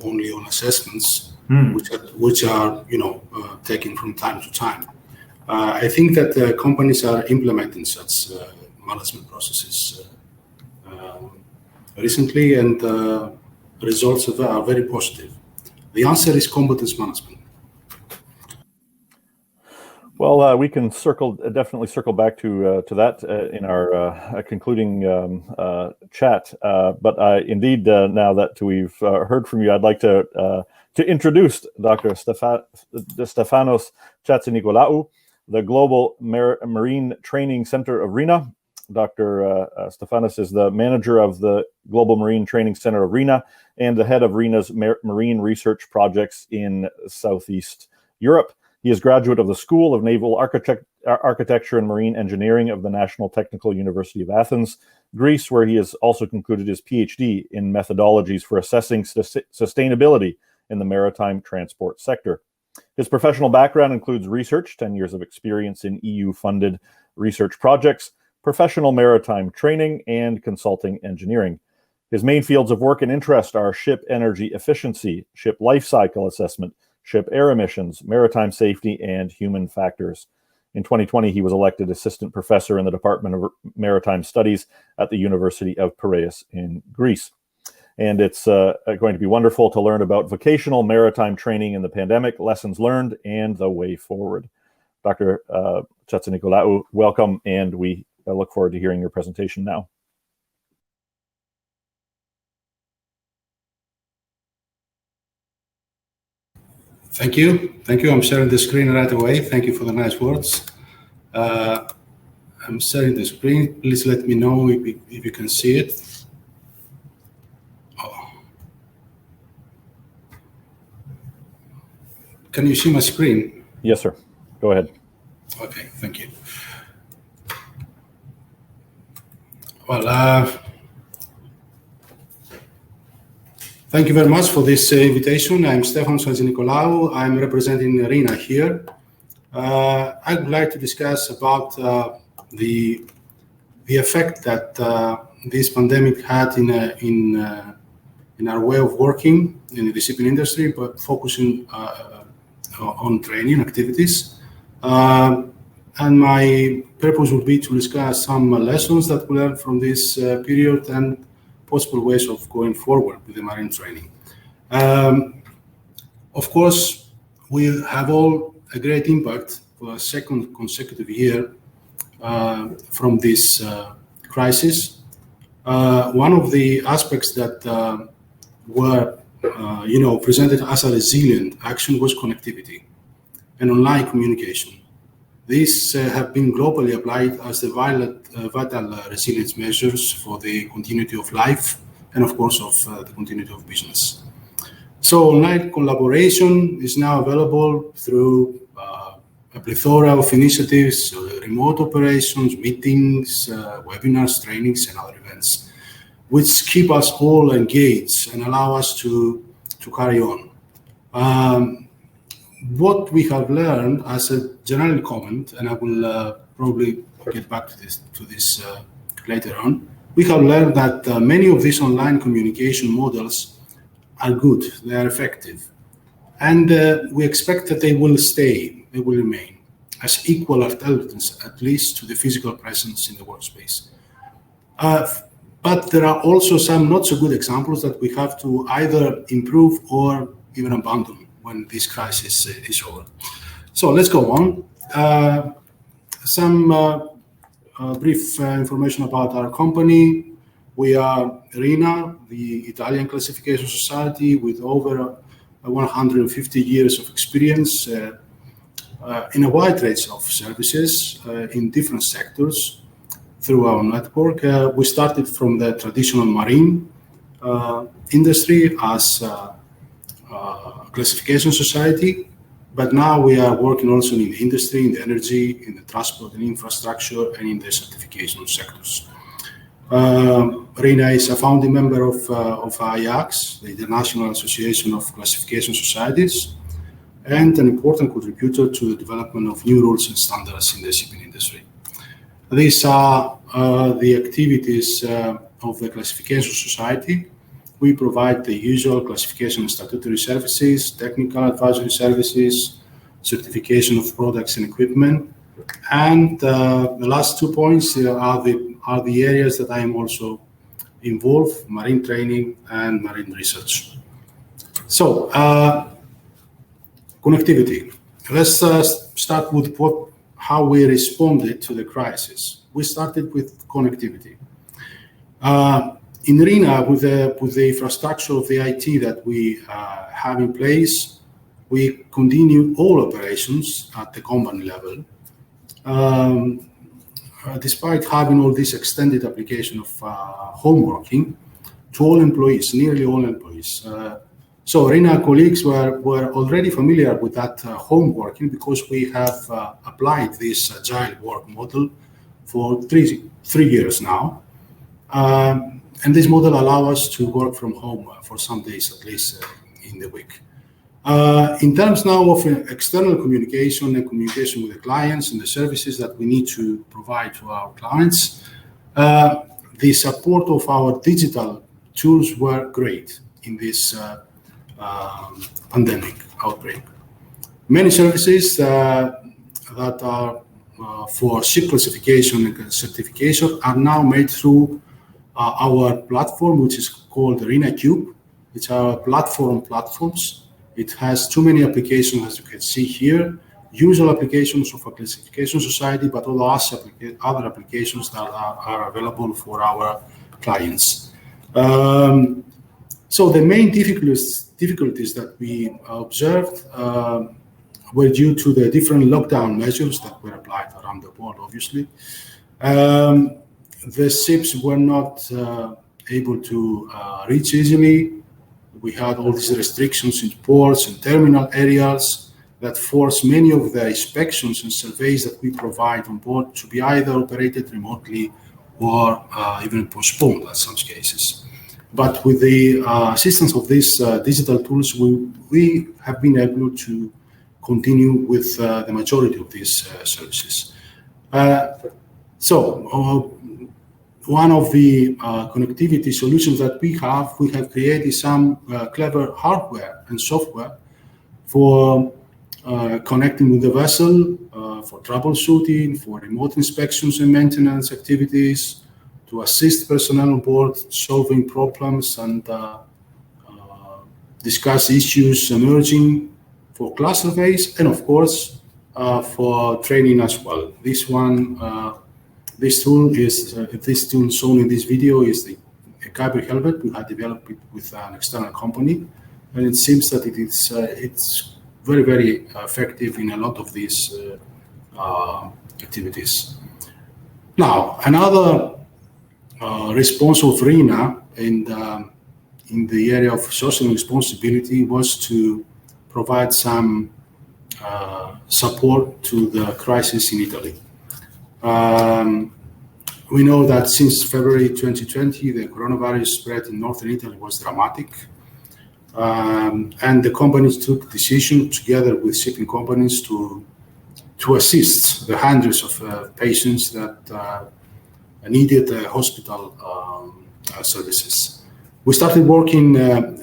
only on assessments, which are taken from time to time. I think that companies are implementing such management processes recently, and results are very positive. The answer is competence management. Well, we can definitely circle back to that in our concluding chat. But indeed, now that we've heard from you, I'd like to introduce Dr. Stefanos Chatzinikolaou, the Global Marine Training Center of RINA. Dr. Stefanos is the manager of the Global Marine Training Center of RINA and the head of RINA's marine research projects in Southeast Europe. He is graduate of the School of Naval Architecture and Marine Engineering of the National Technical University of Athens, Greece, where he has also concluded his PhD in methodologies for assessing sustainability in the maritime transport sector. His professional background includes research, 10 years of experience in EU-funded research projects, professional maritime training, and consulting engineering. His main fields of work and interest are ship energy efficiency, ship life cycle assessment, ship air emissions, maritime safety, and human factors. In 2020, he was elected assistant professor in the Department of Maritime Studies at the University of Piraeus in Greece. And it's going to be wonderful to learn about vocational maritime training in the pandemic, lessons learned, and the way forward. Dr. Chatzinikolaou, welcome, and we look forward to hearing your presentation now. Thank you. Thank you. I'm sharing the screen right away. Thank you for the nice words. I'm sharing the screen. Please let me know if you can see it. Oh. Can you see my screen? Yes, sir. Go ahead. Okay, thank you. Well, thank you very much for this invitation. I'm Stefan Chatzinikolaou. I'm representing RINA here. I would like to discuss about the effect that this pandemic had in our way of working in the shipping industry, but focusing on training activities. And my purpose would be to discuss some lessons that we learned from this period and possible ways of going forward with the marine training. Of course, we have all a great impact for a second consecutive year from this crisis. One of the aspects that were presented as a resilient action was connectivity and online communication. These have been globally applied as the vital resilience measures for the continuity of life and, of course, of the continuity of business. So online collaboration is now available through a plethora of initiatives, remote operations, meetings, webinars, trainings, and other events, which keep us all engaged and allow us to carry on. What we have learned as a general comment, and I will probably get back to this later on, we have learned that many of these online communication models are good, they are effective, and we expect that they will remain as equal alternatives, at least to the physical presence in the workspace. But there are also some not so good examples that we have to either improve or even abandon when this crisis is over. So let's go on. Some brief information about our company. We are RINA, the Italian Classification Society, with over 150 years of experience in a wide range of services in different sectors through our network. We started from the traditional marine industry as a classification society, but now we are working also in the industry, in the energy, in the transport and infrastructure, and in the certification sectors. RINA is a founding member of IACS, the International Association of Classification Societies, and an important contributor to the development of new rules and standards in the shipping industry. These are the activities of the Classification Society. We provide the usual classification and statutory services, technical advisory services, certification of products and equipment, and the last 2 points are the areas that I am also involved: marine training and marine research. So, connectivity. Let's start with how we responded to the crisis. We started with connectivity. In RINA, with the infrastructure of the IT that we have in place, we continue all operations at the company level, despite having all this extended application of home working to all employees, nearly all employees. So RINA colleagues were already familiar with that home working because we have applied this agile work model for three years now. And this model allows us to work from home for some days, at least in the week. In terms now of external communication and communication with the clients and the services that we need to provide to our clients, the support of our digital tools were great in this pandemic outbreak. Many services that are for ship classification and certification are now made through our platform, which is called RINA Cube. It's our platforms. It has too many applications, as you can see here, usual applications of a classification society, but also other applications that are available for our clients. So the main difficulties that we observed were due to the different lockdown measures that were applied around the world, obviously. The ships were not able to reach easily. We had all these restrictions in ports and terminal areas that forced many of the inspections and surveys that we provide on board to be either operated remotely or even postponed in some cases. But with the assistance of these digital tools, we have been able to continue with the majority of these services. One of the connectivity solutions that we have created some clever hardware and software for connecting with the vessel, for troubleshooting, for remote inspections and maintenance activities, to assist personnel on board solving problems and discuss issues emerging, for class surveys, and of course for training as well. This tool shown in this video is the Kyber helmet. We had developed it with an external company, and it seems that it's very, very effective in a lot of these activities. Now, another response of RINA in the area of social responsibility was to provide some support to the crisis in Italy. We know that since February 2020, the coronavirus spread in northern Italy was dramatic. And the companies took decision together with shipping companies to assist the hundreds of patients that needed hospital services. We started working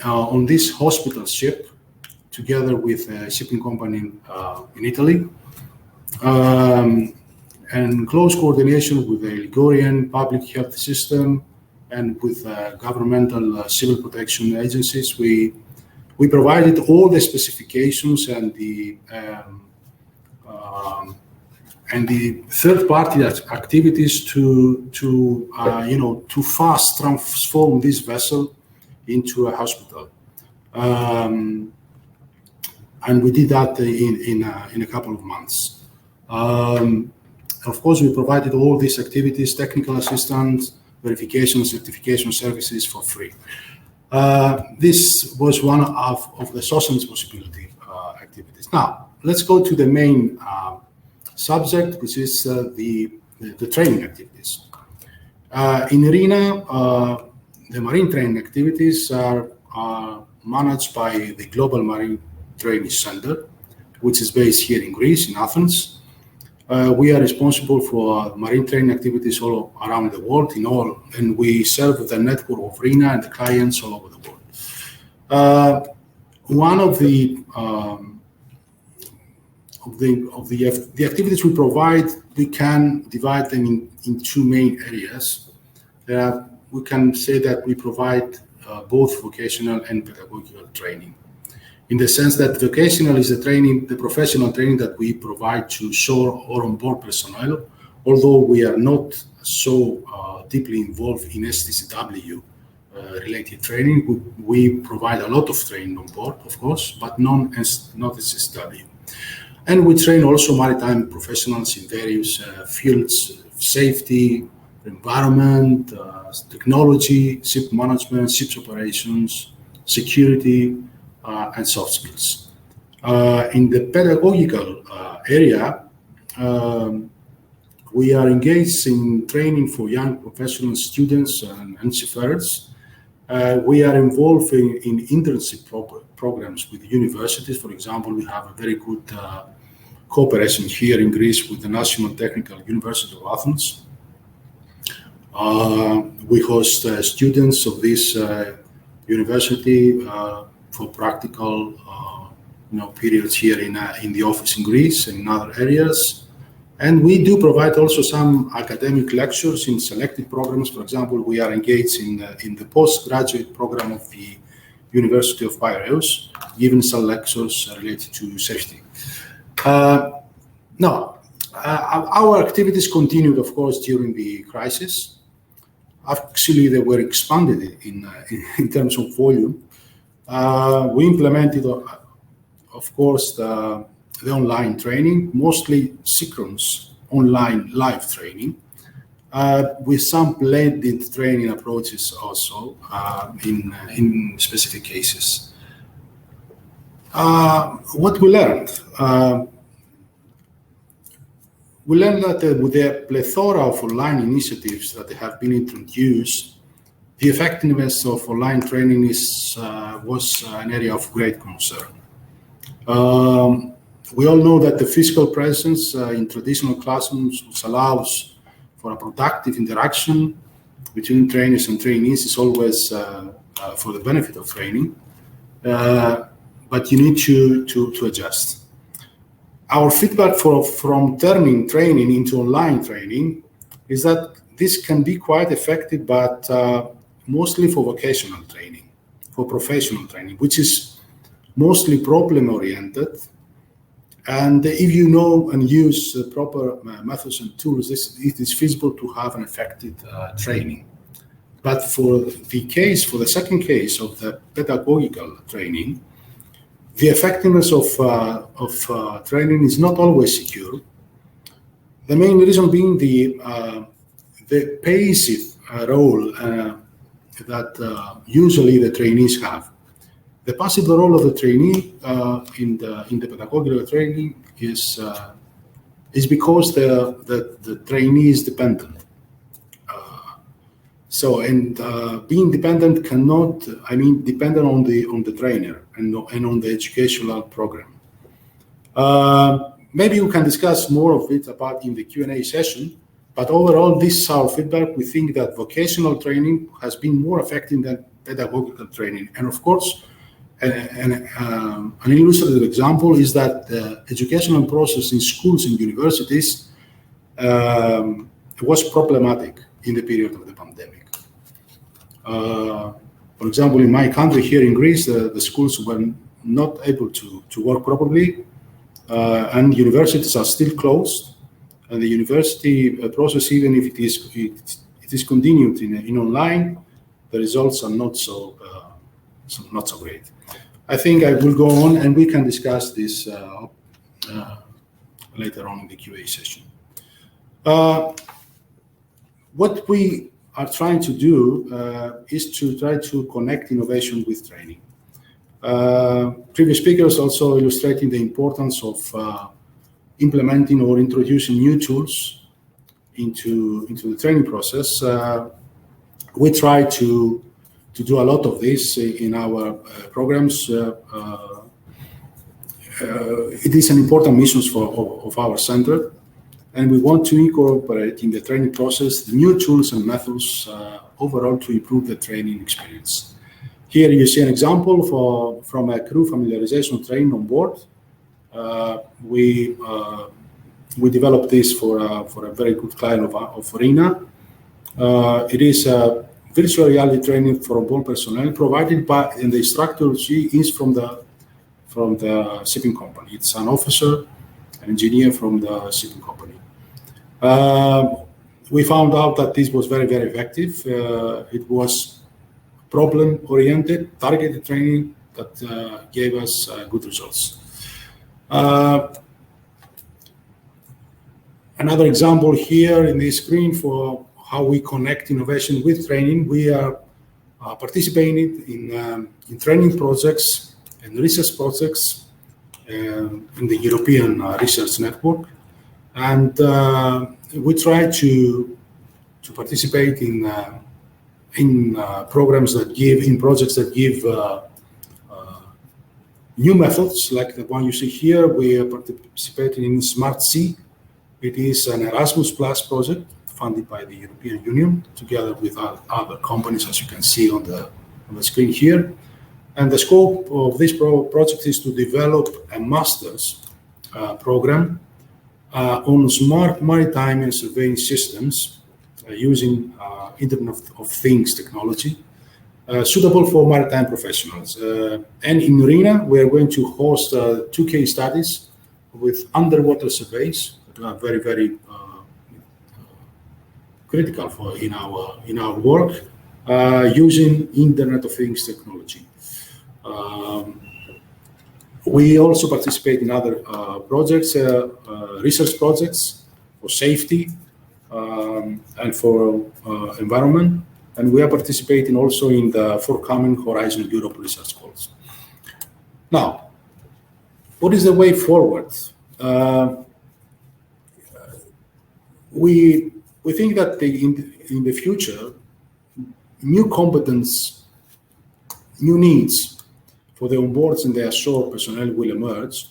on this hospital ship together with a shipping company in Italy, and close coordination with the Ligurian public health system and with governmental civil protection agencies. We provided all the specifications and the third-party activities to fast transform this vessel into a hospital, and we did that in a couple of months. Of course, we provided all these activities, technical assistance, verification, certification services for free. This was one of the social responsibility activities. Now, let's go to the main subject, which is the training activities. In RINA, the marine training activities are managed by the Global Marine Training Center, which is based here in Greece, in Athens. We are responsible for marine training activities all around the world, and we serve the network of RINA and the clients all over the world. One of the activities we provide, we can divide them in two main areas. We can say that we provide both vocational and pedagogical training, in the sense that vocational is the professional training that we provide to shore or on-board personnel, although we are not so deeply involved in STCW related training. We provide a lot of training on board, of course, but not STCW. And we train also maritime professionals in various fields: safety, environment, technology, ship management, ships operations, security, and soft skills. In the pedagogical area, we are engaged in training for young professional students and seafarers. We are involved in internship programs with universities. For example, we have a very good cooperation here in Greece with the National Technical University of Athens. We host students of this university for practical periods here in the office in Greece and in other areas. And we do provide also some academic lectures in selected programs. For example, we are engaged in the postgraduate program of the University of Piraeus, giving some lectures related to safety. Now, our activities continued, of course, during the crisis. Actually, they were expanded in terms of volume. We implemented, of course, the online training, mostly synchronous online live training, with some blended training approaches also in specific cases. What we learned? We learned that with the plethora of online initiatives that have been introduced, the effectiveness of online training was an area of great concern. We all know that the physical presence in traditional classrooms, which allows for a productive interaction between trainers and trainees, is always for the benefit of training, but you need to adjust. Our feedback from turning training into online training is that this can be quite effective, but mostly for vocational training, for professional training, which is mostly problem-oriented. And if you know and use proper methods and tools, it is feasible to have an effective training. But for the second case of the pedagogical training, the effectiveness of training is not always secure. The main reason being the passive role that usually the trainees have. The passive role of the trainee in the pedagogical training is because the trainee is dependent. Being dependent cannot, dependent on the trainer and on the educational program. Maybe we can discuss more of it about in the Q&A session, but overall, this is our feedback. We think that vocational training has been more effective than pedagogical training. And of course, an illustrative example is that the educational process in schools and universities was problematic in the period of the pandemic. For example, in my country here in Greece, the schools were not able to work properly, and universities are still closed. And the university process, even if it is continued in online, the results are not so great. I think I will go on, and we can discuss this later on in the QA session. What we are trying to do is to try to connect innovation with training. Previous speakers also illustrating the importance of implementing or introducing new tools into the training process. We try to do a lot of this in our programs. It is an important mission of our center, and we want to incorporate in the training process the new tools and methods overall to improve the training experience. Here you see an example from a crew familiarization training on board. We developed this for a very good client of RINA. It is a virtual reality training for on board personnel provided by, and the instructor is from the shipping company. It's an officer, an engineer from the shipping company. We found out that this was very, very effective. It was problem-oriented, targeted training that gave us good results. Another example here in the screen for how we connect innovation with training. We are participating in training projects and research projects in the European Research Network, and we try to participate in programs that give, in projects that give new methods, like the one you see here. We are participating in Smart Sea. It is an Erasmus Plus project funded by the European Union, together with other companies, as you can see on the screen here. And the scope of this project is to develop a master's program on smart maritime and surveying systems using Internet of Things technology, suitable for maritime professionals. And in RINA, we are going to host 2 case studies with underwater surveys that are very, very critical for in our work using Internet of Things technology. We also participate in other projects, research projects for safety and for environment, and we are participating also in the forthcoming Horizon Europe research calls. Now, what is the way forward? We think that in the future, new competence, new needs for the onboards and the ashore personnel will emerge,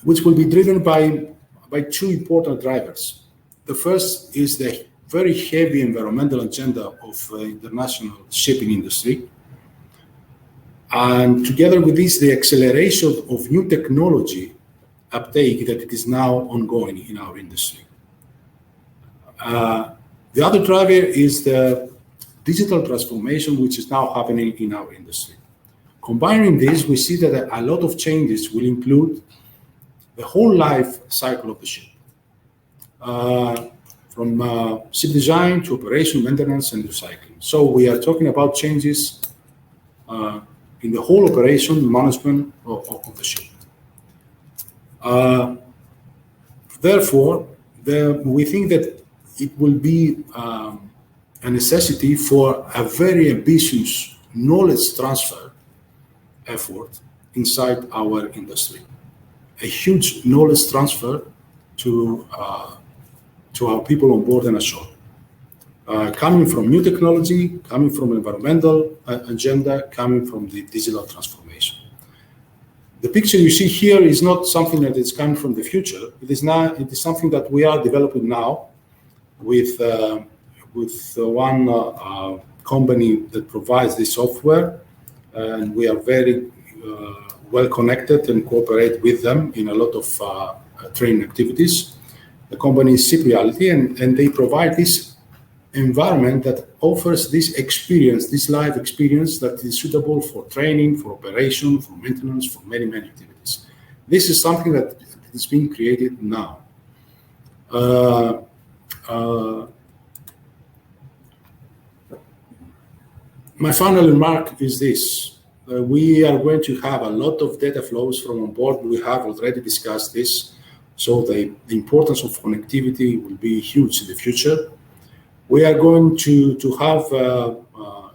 which will be driven by 2 important drivers. The first is the very heavy environmental agenda of the international shipping industry. And together with this, the acceleration of new technology uptake that it is now ongoing in our industry. The other driver is the digital transformation, which is now happening in our industry. Combining this, we see that a lot of changes will include the whole life cycle of the ship, from ship design to operation, maintenance, and recycling. So we are talking about changes in the whole operation management of the ship. Therefore, we think that it will be a necessity for a very ambitious knowledge transfer effort inside our industry. A huge knowledge transfer to our people on board and ashore. Coming from new technology, coming from environmental agenda, coming from the digital transformation. The picture you see here is not something that is coming from the future. It is something that we are developing now with one company that provides this software, and we are very well connected and cooperate with them in a lot of training activities. The company is Cypriality, and they provide this environment that offers this experience, this live experience that is suitable for training, for operation, for maintenance, for many, many activities. This is something that is being created now. My final remark is this. We are going to have a lot of data flows from on board. We have already discussed this. So the importance of connectivity will be huge in the future. We are going to have,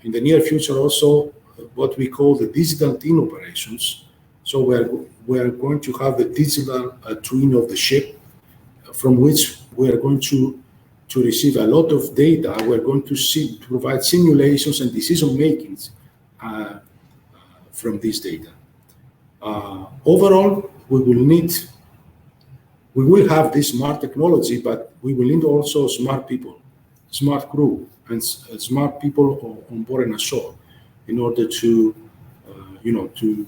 in the near future also, what we call the digital twin operations. So we are going to have the digital twin of the ship, from which we are going to receive a lot of data. We're going to provide simulations and decision makings from this data. Overall, we will have this smart technology, but we will need also smart people, smart crew, and smart people on board and ashore, in order to, to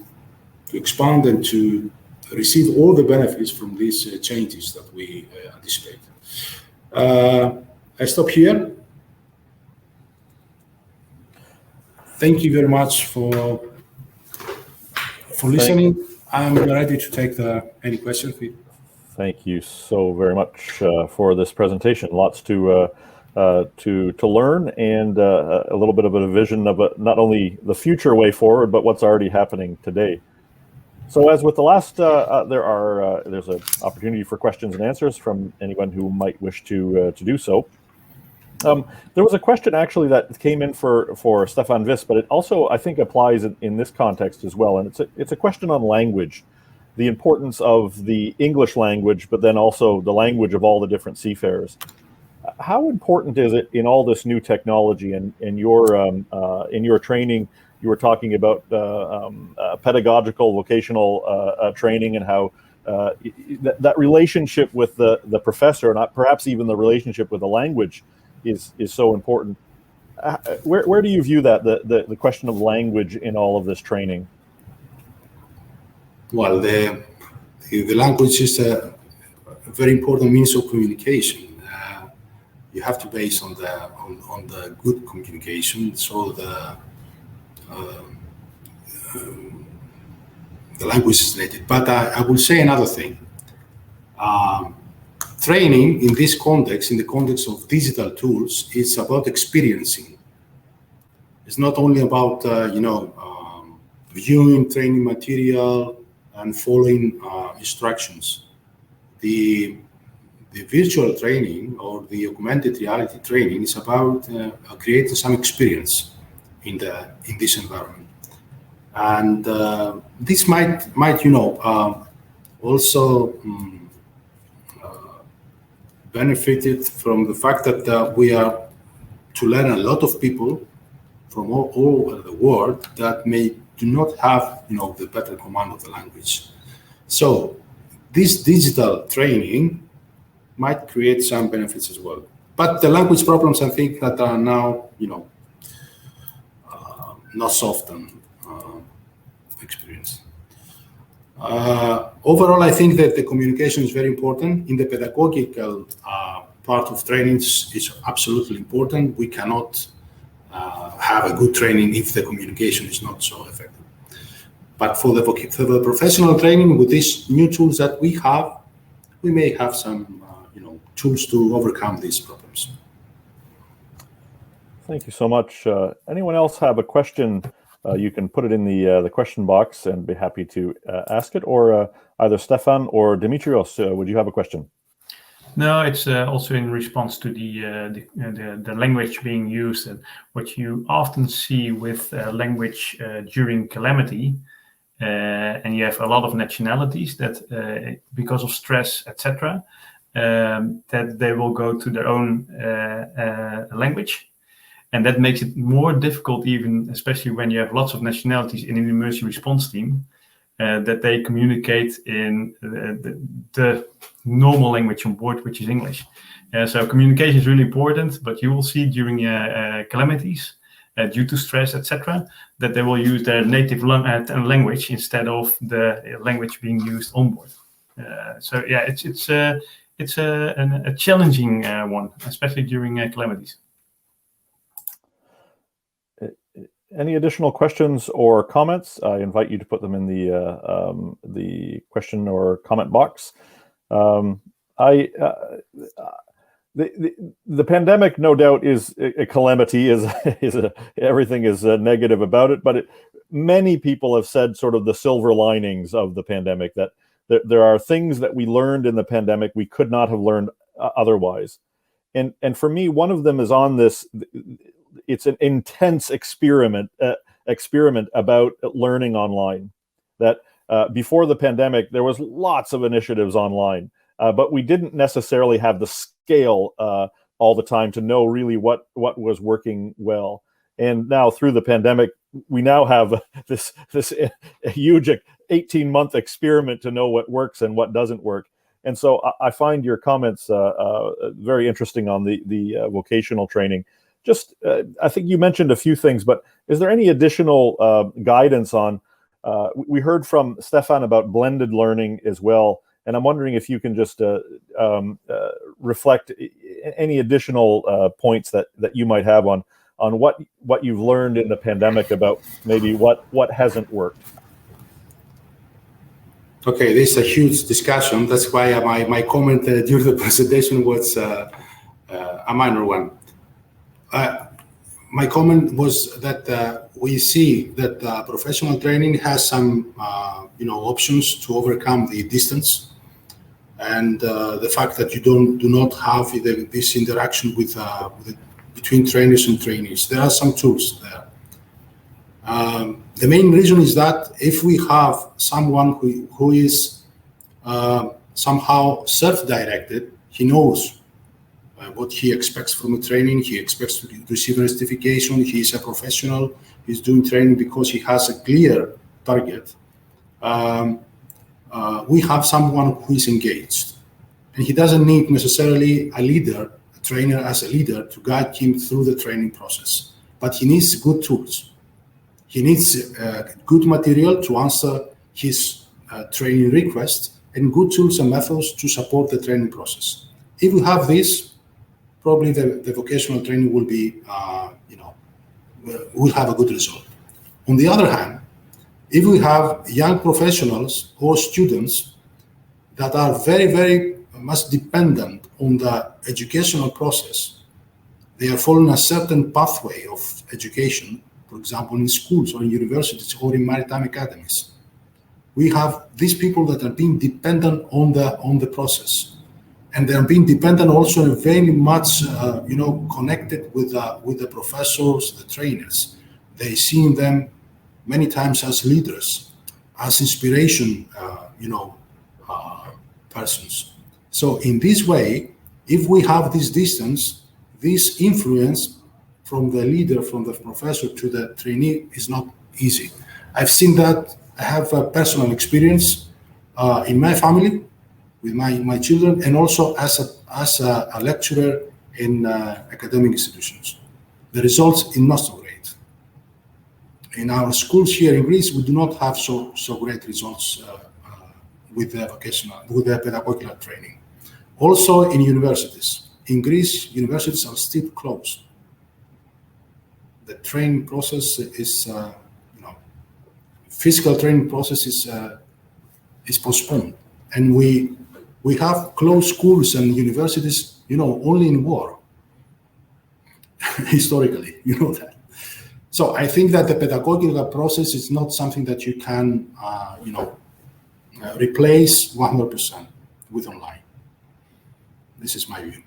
expand and to receive all the benefits from these changes that we anticipate. I stop here. Thank you very much for listening. I'm ready to take any questions. Thank you so very much for this presentation. Lots to learn, and a little bit of a vision of not only the future way forward, but what's already happening today. So, as with the last, there's an opportunity for questions and answers from anyone who might wish to do so. There was a question actually that came in for Stefan Vis, but it also, I think, applies in this context as well, and it's a question on language, the importance of the English language, but then also the language of all the different seafarers. How important is it in all this new technology and in your training? You were talking about pedagogical, vocational training, and how that relationship with the professor, not perhaps even the relationship with the language, is so important. Where do you view that the question of language in all of this training? Well, the language is a very important means of communication. You have to base on the good communication, so the language is related. But I will say another thing. Training in this context, in the context of digital tools, is about experiencing. It's not only about viewing training material and following instructions. The virtual training or the augmented reality training is about creating some experience in this environment, and this might also benefited from the fact that we are to learn a lot of people from all over the world that do not have the better command of the language. So this digital training might create some benefits as well. But the language problems, I think, that are now not so often experienced. Overall, I think that the communication is very important. In the pedagogical part of trainings, is absolutely important. We cannot have a good training if the communication is not so effective. But for the professional training, with these new tools that we have, we may have some tools to overcome these problems. Thank you so much. Anyone else have a question? You can put it in the question box and be happy to ask it, or either Stefan or Dimitrios, would you have a question? No, it's also in response to the language being used, and what you often see with language during calamity, and you have a lot of nationalities that, because of stress, etc., that they will go to their own language, and that makes it more difficult, even especially when you have lots of nationalities in an emergency response team. That they communicate in the normal language on board, which is English. So communication is really important, but you will see during calamities, due to stress, etc., that they will use their native language instead of the language being used on board. So yeah, it's a challenging one, especially during calamities. Any additional questions or comments? I invite you to put them in the question or comment box. The pandemic, no doubt, is a calamity. Everything is negative about it. But many people have said sort of the silver linings of the pandemic, that there are things that we learned in the pandemic we could not have learned otherwise. And for me, one of them is on this. It's an intense experiment about learning online. That before the pandemic, there was lots of initiatives online, but we didn't necessarily have the scale all the time to know really what was working well. And now through the pandemic, we now have this huge 18-month experiment to know what works and what doesn't work. And so I find your comments very interesting on the vocational training. Just, I think you mentioned a few things, but is there any additional guidance on, we heard from Stefan about blended learning as well, and I'm wondering if you can just reflect any additional points that you might have on what you've learned in the pandemic about maybe what hasn't worked. Okay, this is a huge discussion. That's why my comment during the presentation was a minor one. My comment was that we see that professional training has some, options to overcome the distance, and the fact that you do not have this interaction between trainers and trainees. There are some tools there. The main reason is that if we have someone who is somehow self-directed, he knows what he expects from a training. He expects to receive a certification. He is a professional. He's doing training because he has a clear target. We have someone who is engaged, and he doesn't need necessarily a trainer as a leader to guide him through the training process, but he needs good tools. He needs good material to answer his training request, and good tools and methods to support the training process. If we have this, probably the vocational training will be, will have a good result. On the other hand, if we have young professionals or students that are very, very much dependent on the educational process, they are following a certain pathway of education, for example, in schools or in universities or in maritime academies. We have these people that are being dependent on the process. And they are being dependent also and very much, connected with the professors, the trainers. They see them many times as leaders, as inspiration, persons. So in this way, if we have this distance, this influence from the leader, from the professor to the trainee is not easy. I've seen that. I have a personal experience in my family, with my children, and also as a lecturer in academic institutions. The results are not so great. In our schools here in Greece, we do not have so great results with the pedagogical training. Also in universities. In Greece, universities are still closed. The training process is, physical training process is postponed, and we have closed schools and universities, only in war. Historically, that. So I think that the pedagogical process is not something that you can, replace 100% with online. This is my view.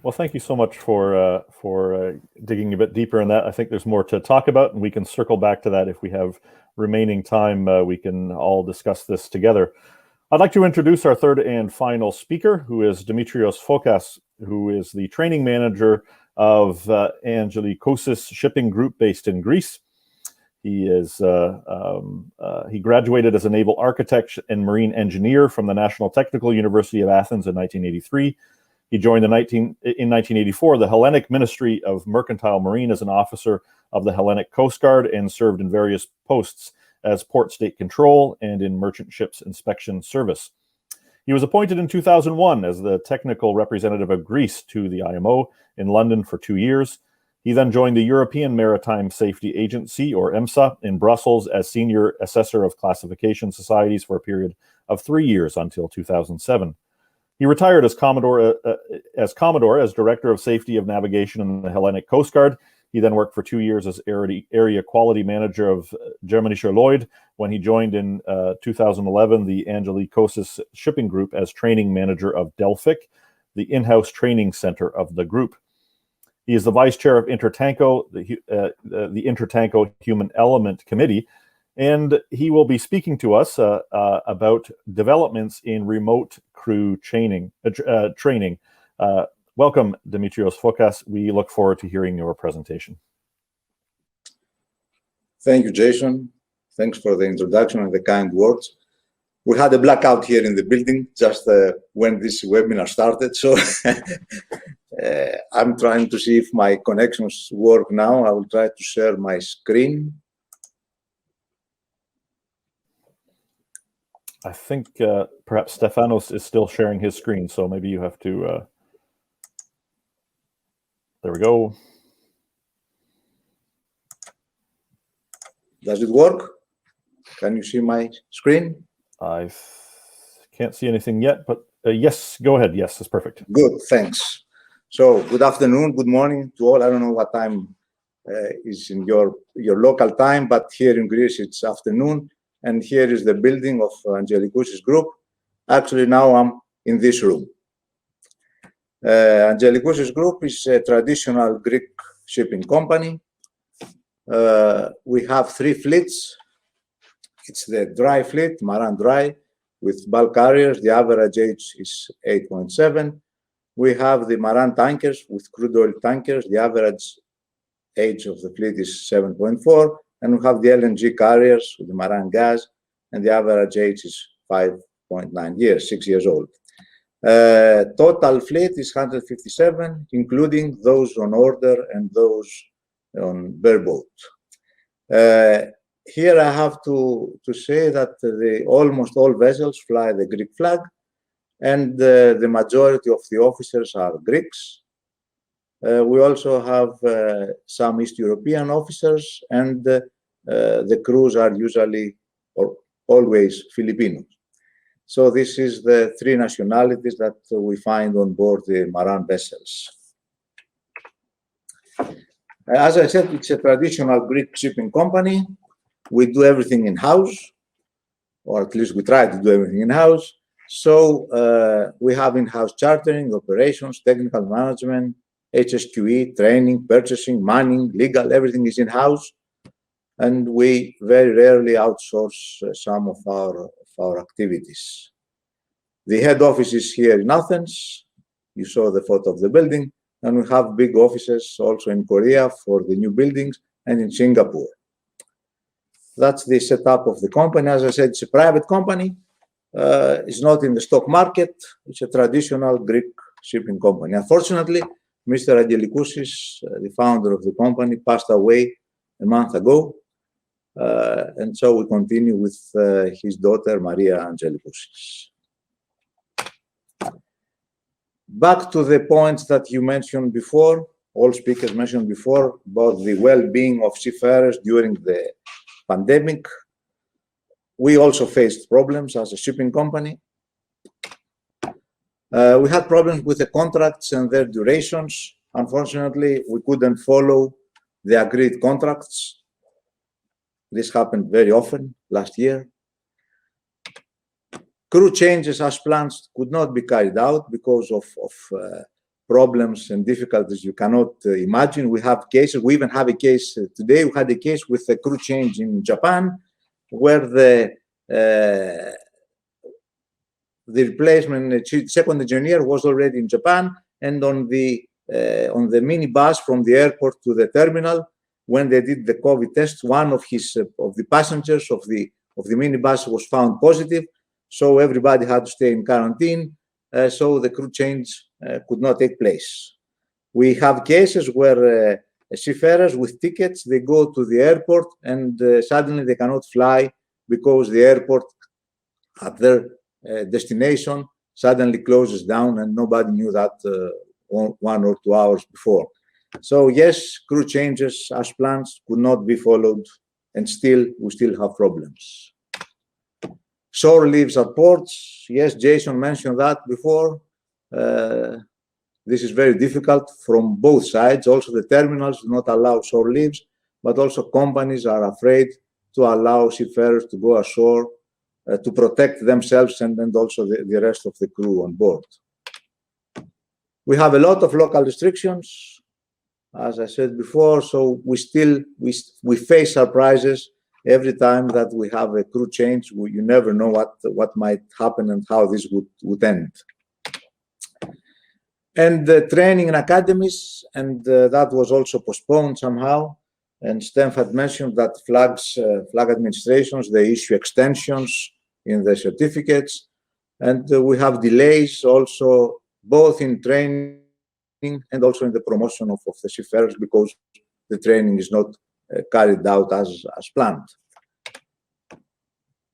Well, thank you so much for digging a bit deeper in that. I think there's more to talk about, and we can circle back to that if we have remaining time. We can all discuss this together. I'd like to introduce our third and final speaker, who is Dimitrios Fokas, who is the training manager of Angelicoussis shipping group based in Greece. He graduated as a naval architect and marine engineer from the National Technical University of Athens in 1983. He joined in 1984 the Hellenic Ministry of Mercantile Marine as an officer of the Hellenic Coast Guard and served in various posts as port state control and in merchant ships inspection service. He was appointed in 2001 as the technical representative of Greece to the IMO in London for 2 years. He then joined the European Maritime Safety Agency, or EMSA, in Brussels as senior assessor of classification societies for a period of 3 years until 2007. He retired as Commodore as Director of Safety of Navigation in the Hellenic Coast Guard. He then worked for 2 years as Area Quality Manager of Germanischer Lloyd when he joined in 2011 the Angelicoussis Shipping Group as Training Manager of Delphic, the in-house training center of the group. He is the Vice Chair of Intertanko, the Intertanko Human Element Committee, and he will be speaking to us about developments in remote crew training. Welcome, Dimitrios Fokas. We look forward to hearing your presentation. Thank you, Jason. Thanks for the introduction and the kind words. We had a blackout here in the building just when this webinar started, so I'm trying to see if my connections work now. I will try to share my screen. I think perhaps Stefanos is still sharing his screen, so maybe you have to... There we go. Does it work? Can you see my screen? I can't see anything yet, but yes, go ahead. Yes, that's perfect. Good, thanks. So good afternoon, good morning to all. I don't know what time is in your local time, but here in Greece it's afternoon. And here is the building of Angelicoussis Group. Actually, now I'm in this room. Angelicoussis Group is a traditional Greek shipping company. We have 3 fleets. It's the dry fleet, Maran Dry, with bulk carriers. The average age is 8.7. We have the Maran tankers with crude oil tankers. The average age of the fleet is 7.4. And we have the LNG carriers with the Maran gas, and the average age is 5.9 years, 6 years old. Total fleet is 157, including those on order and those on bareboat. Here I have to say that almost all vessels fly the Greek flag, and the majority of the officers are Greeks. We also have some East European officers, and the crews are usually or always Filipinos. So this is the 3 nationalities that we find on board the Maran vessels. As I said, it's a traditional Greek shipping company. We do everything in-house, or at least we try to do everything in-house. So we have in-house chartering, operations, technical management, HSQE, training, purchasing, manning, legal, everything is in-house. And we very rarely outsource some of our activities. The head office is here in Athens. You saw the photo of the building. And we have big offices also in Korea for the new buildings and in Singapore. That's the setup of the company. As I said, it's a private company. It's not in the stock market. It's a traditional Greek shipping company. Unfortunately, Mr. Angelicoussis, the founder of the company, passed away a month ago. And so we continue with his daughter, Maria Angelicoussis. Back to the points that you mentioned before, all speakers mentioned before, about the well-being of seafarers during the pandemic. We also faced problems as a shipping company. We had problems with the contracts and their durations. Unfortunately, we couldn't follow the agreed contracts. This happened very often last year. Crew changes as planned could not be carried out because of problems and difficulties you cannot imagine. We have cases, we even have a case today, we had a case with a crew change in Japan where the replacement second engineer was already in Japan, and on the minibus from the airport to the terminal, when they did the COVID test, one of the passengers of the minibus was found positive, so everybody had to stay in quarantine. So the crew change could not take place. We have cases where seafarers with tickets, they go to the airport and suddenly they cannot fly because the airport at their destination suddenly closes down and nobody knew that 1 or 2 hours before. So yes, crew changes as planned could not be followed, and we still have problems. Shore leaves at ports. Yes, Jason mentioned that before. This is very difficult from both sides. Also, the terminals do not allow shore leaves, but also companies are afraid to allow seafarers to go ashore to protect themselves and also the rest of the crew on board. We have a lot of local restrictions, as I said before, so we face surprises every time that we have a crew change. You never know what might happen and how this would end. And the training in academies, and that was also postponed somehow. And Stefan had mentioned that flag administrations, they issue extensions in the certificates, and we have delays also both in training and also in the promotion of the seafarers because the training is not carried out as planned.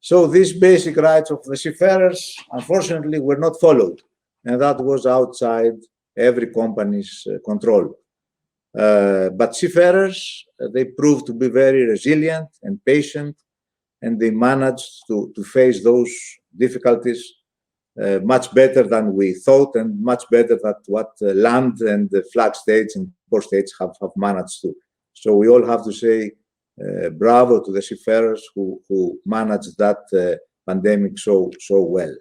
So these basic rights of the seafarers, unfortunately, were not followed, and that was outside every company's control. But seafarers, they proved to be very resilient and patient, and they managed to face those difficulties much better than we thought, and much better than what land and the flag states and port states have managed to. So we all have to say bravo to the seafarers who managed that pandemic so well.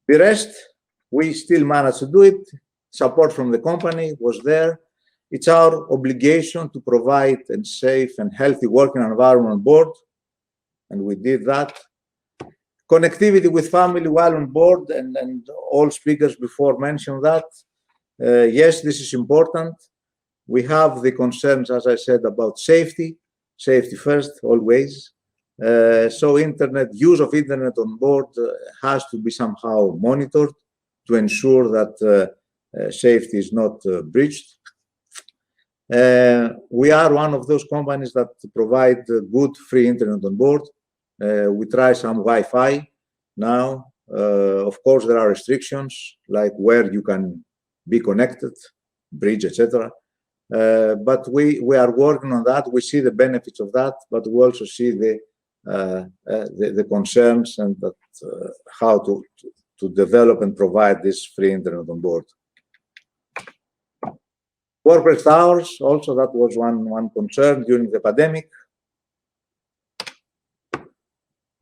The rest, we still managed to do it. Support from the company was there. It's our obligation to provide a safe and healthy working environment on board, and we did that. Connectivity with family while on board, and all speakers before mentioned that. Yes, this is important. We have the concerns, as I said, about safety first, always. So use of internet on board has to be somehow monitored to ensure that safety is not breached. We are one of those companies that provide good free internet on board. We try some Wi-Fi now. Of course, there are restrictions like where you can be connected, bridge, etc. But we are working on that. We see the benefits of that, but we also see the concerns and that, how to develop and provide this free internet on board. Corporate hours, also that was one concern during the pandemic.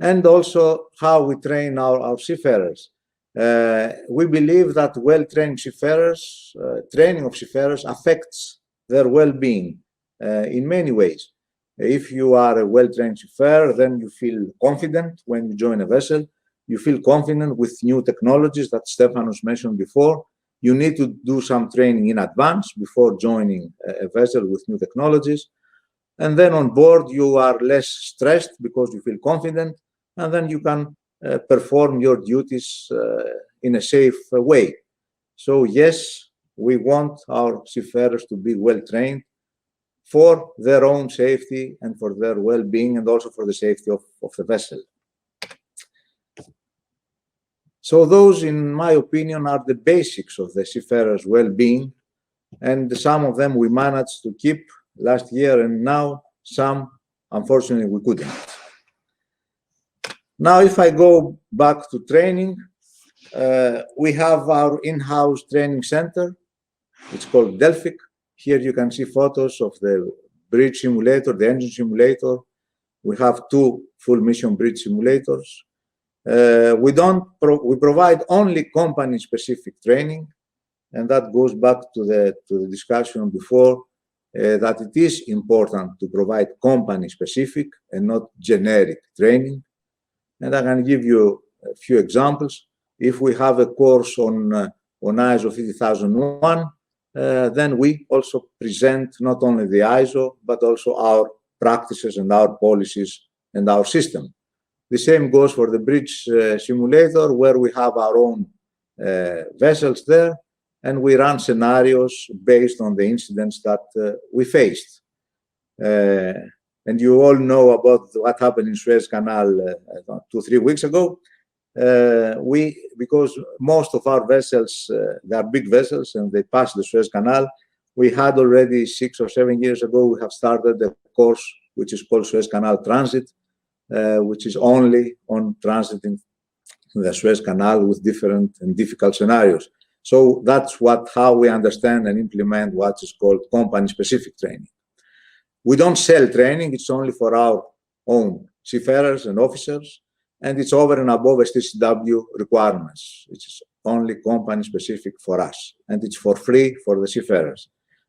And also how we train our seafarers. We believe that well-trained seafarers, training of seafarers affects their well-being in many ways. If you are a well-trained seafarer, then you feel confident when you join a vessel. You feel confident with new technologies that Stefanos mentioned before. You need to do some training in advance before joining a vessel with new technologies. And then on board, you are less stressed because you feel confident, and then you can perform your duties in a safe way. So yes, we want our seafarers to be well trained for their own safety and for their well-being, and also for the safety of the vessel. So those, in my opinion, are the basics of the seafarers' well-being, and some of them we managed to keep last year, and now some, unfortunately, we couldn't. Now, if I go back to training, we have our in-house training center. It's called Delphic. Here you can see photos of the bridge simulator, the engine simulator, We have 2 full mission bridge simulators. We provide only company-specific training, and that goes back to the discussion before, that it is important to provide company-specific and not generic training. And I can give you a few examples. If we have a course on ISO 50001, then we also present not only the ISO, but also our practices and our policies and our system. The same goes for the bridge simulator, where we have our own vessels there, and we run scenarios based on the incidents that we faced. And you all know about what happened in Suez Canal 2-3 weeks ago. Because most of our vessels, they are big vessels and they pass the Suez Canal, we had already 6 or 7 years ago, we have started a course which is called Suez Canal Transit, which is only on transiting the Suez Canal with different and difficult scenarios. So that's how we understand and implement what is called company-specific training. We don't sell training, it's only for our own seafarers and officers, and it's over and above STCW requirements. It's only company-specific for us, and it's for free for the seafarers.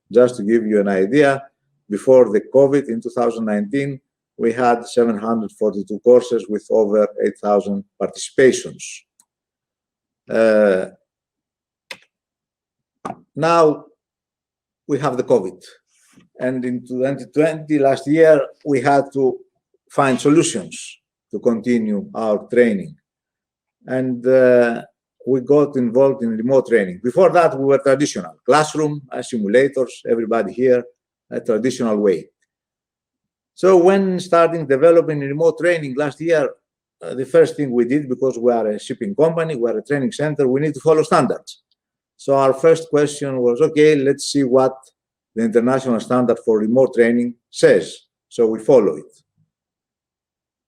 Just to give you an idea, before the COVID in 2019, we had 742 courses with over 8,000 participations. Now we have the COVID. And in 2020, last year, we had to find solutions to continue our training. And we got involved in remote training. Before that, we were traditional. Classroom, simulators, everybody here, a traditional way. So when starting developing remote training last year, the first thing we did, because we are a shipping company, we are a training center, we need to follow standards. So our first question was, okay, let's see what the international standard for remote training says. So we follow it.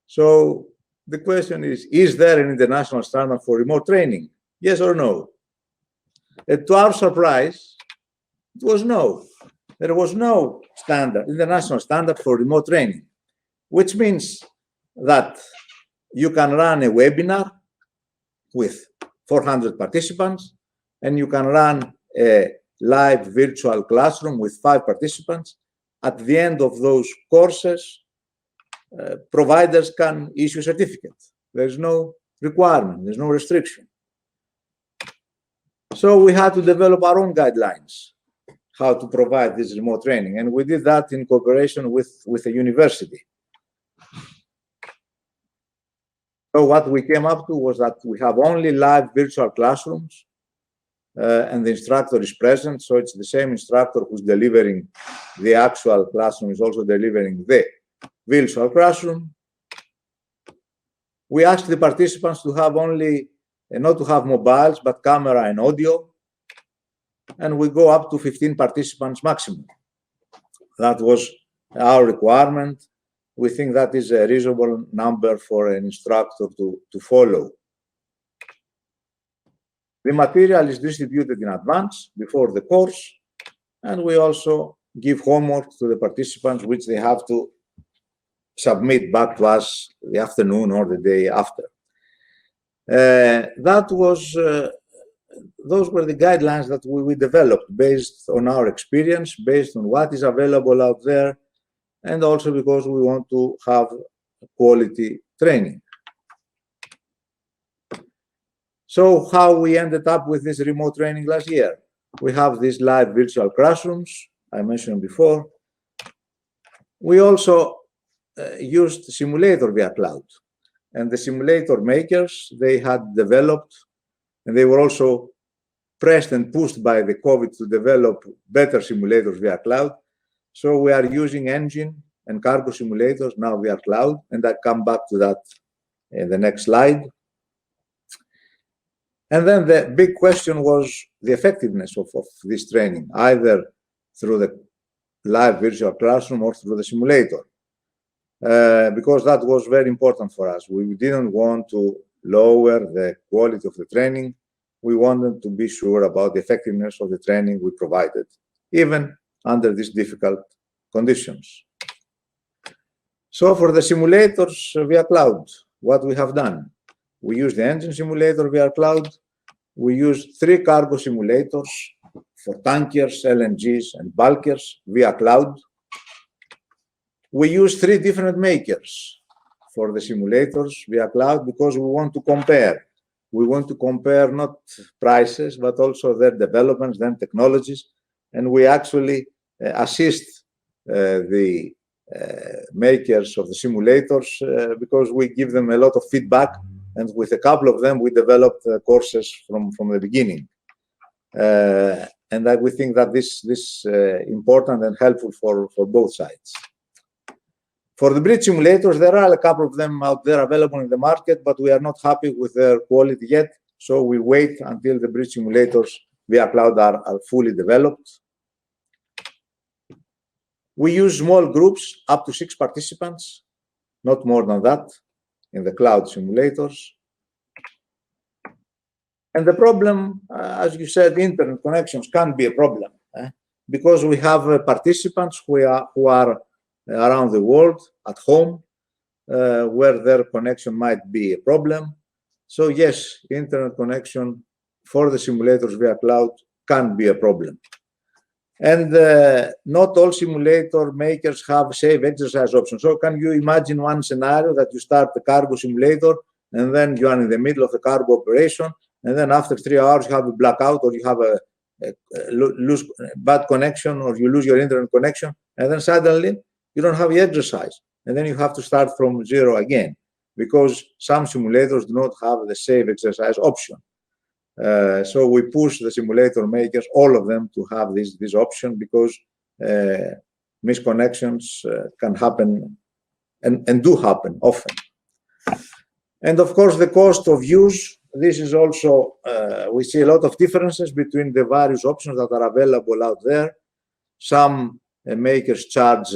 So the question is there an international standard for remote training? Yes or no? And to our surprise, it was no. There was no standard, international standard for remote training, which means that you can run a webinar with 400 participants, and you can run a live virtual classroom with 5 participants. At the end of those courses, providers can issue certificates. There's no requirement, there's no restriction. So we had to develop our own guidelines, how to provide this remote training. And we did that in cooperation with a university. So what we came up to was that we have only live virtual classrooms, and the instructor is present. So it's the same instructor who's delivering the actual classroom is also delivering the virtual classroom. We asked the participants to have only, not to have mobiles, but camera and audio. And we go up to 15 participants maximum. That was our requirement. We think that is a reasonable number for an instructor to follow. The material is distributed in advance before the course, and we also give homework to the participants, which they have to submit back to us the afternoon or the day after. Those were the guidelines that we developed based on our experience, based on what is available out there, and also because we want to have quality training. So how we ended up with this remote training last year? We have these live virtual classrooms, I mentioned before. We also used simulator via cloud. And the simulator makers, they had developed, and they were also pressed and pushed by the COVID to develop better simulators via cloud. So we are using engine and cargo simulators now via cloud, and I come back to that in the next slide. And then the big question was the effectiveness of this training, either through the live virtual classroom or through the simulator, because that was very important for us. We didn't want to lower the quality of the training. We wanted to be sure about the effectiveness of the training we provided, even under these difficult conditions. So for the simulators via cloud, what we have done, we use the engine simulator via cloud. We use 3 cargo simulators for tankers, LNGs, and bulkers via cloud. We use 3 different makers for the simulators via cloud because we want to compare. We want to compare not prices, but also their developments, then technologies. And we actually assist the makers of the simulators because we give them a lot of feedback. And with a couple of them, we developed courses from the beginning. And we think that this is important and helpful for both sides. For the bridge simulators, there are a couple of them out there available in the market, but we are not happy with their quality yet. So we wait until the bridge simulators via cloud are fully developed. We use small groups, up to 6 participants, not more than that, in the cloud simulators. And the problem, as you said, internet connections can be a problem because we have participants who are around the world, at home, where their connection might be a problem. So yes, internet connection for the simulators via cloud can be a problem. And not all simulator makers have save exercise options. So can you imagine one scenario that you start the cargo simulator and then you are in the middle of the cargo operation, and then after 3 hours you have a blackout, or you have a lose bad connection, or you lose your internet connection, and then suddenly you don't have the exercise, and then you have to start from 0 again, because some simulators do not have the save exercise option. So we push the simulator makers, all of them, to have this option, because misconnections can happen and do happen often. And of course, the cost of use, this is also, we see a lot of differences between the various options that are available out there. Some makers charge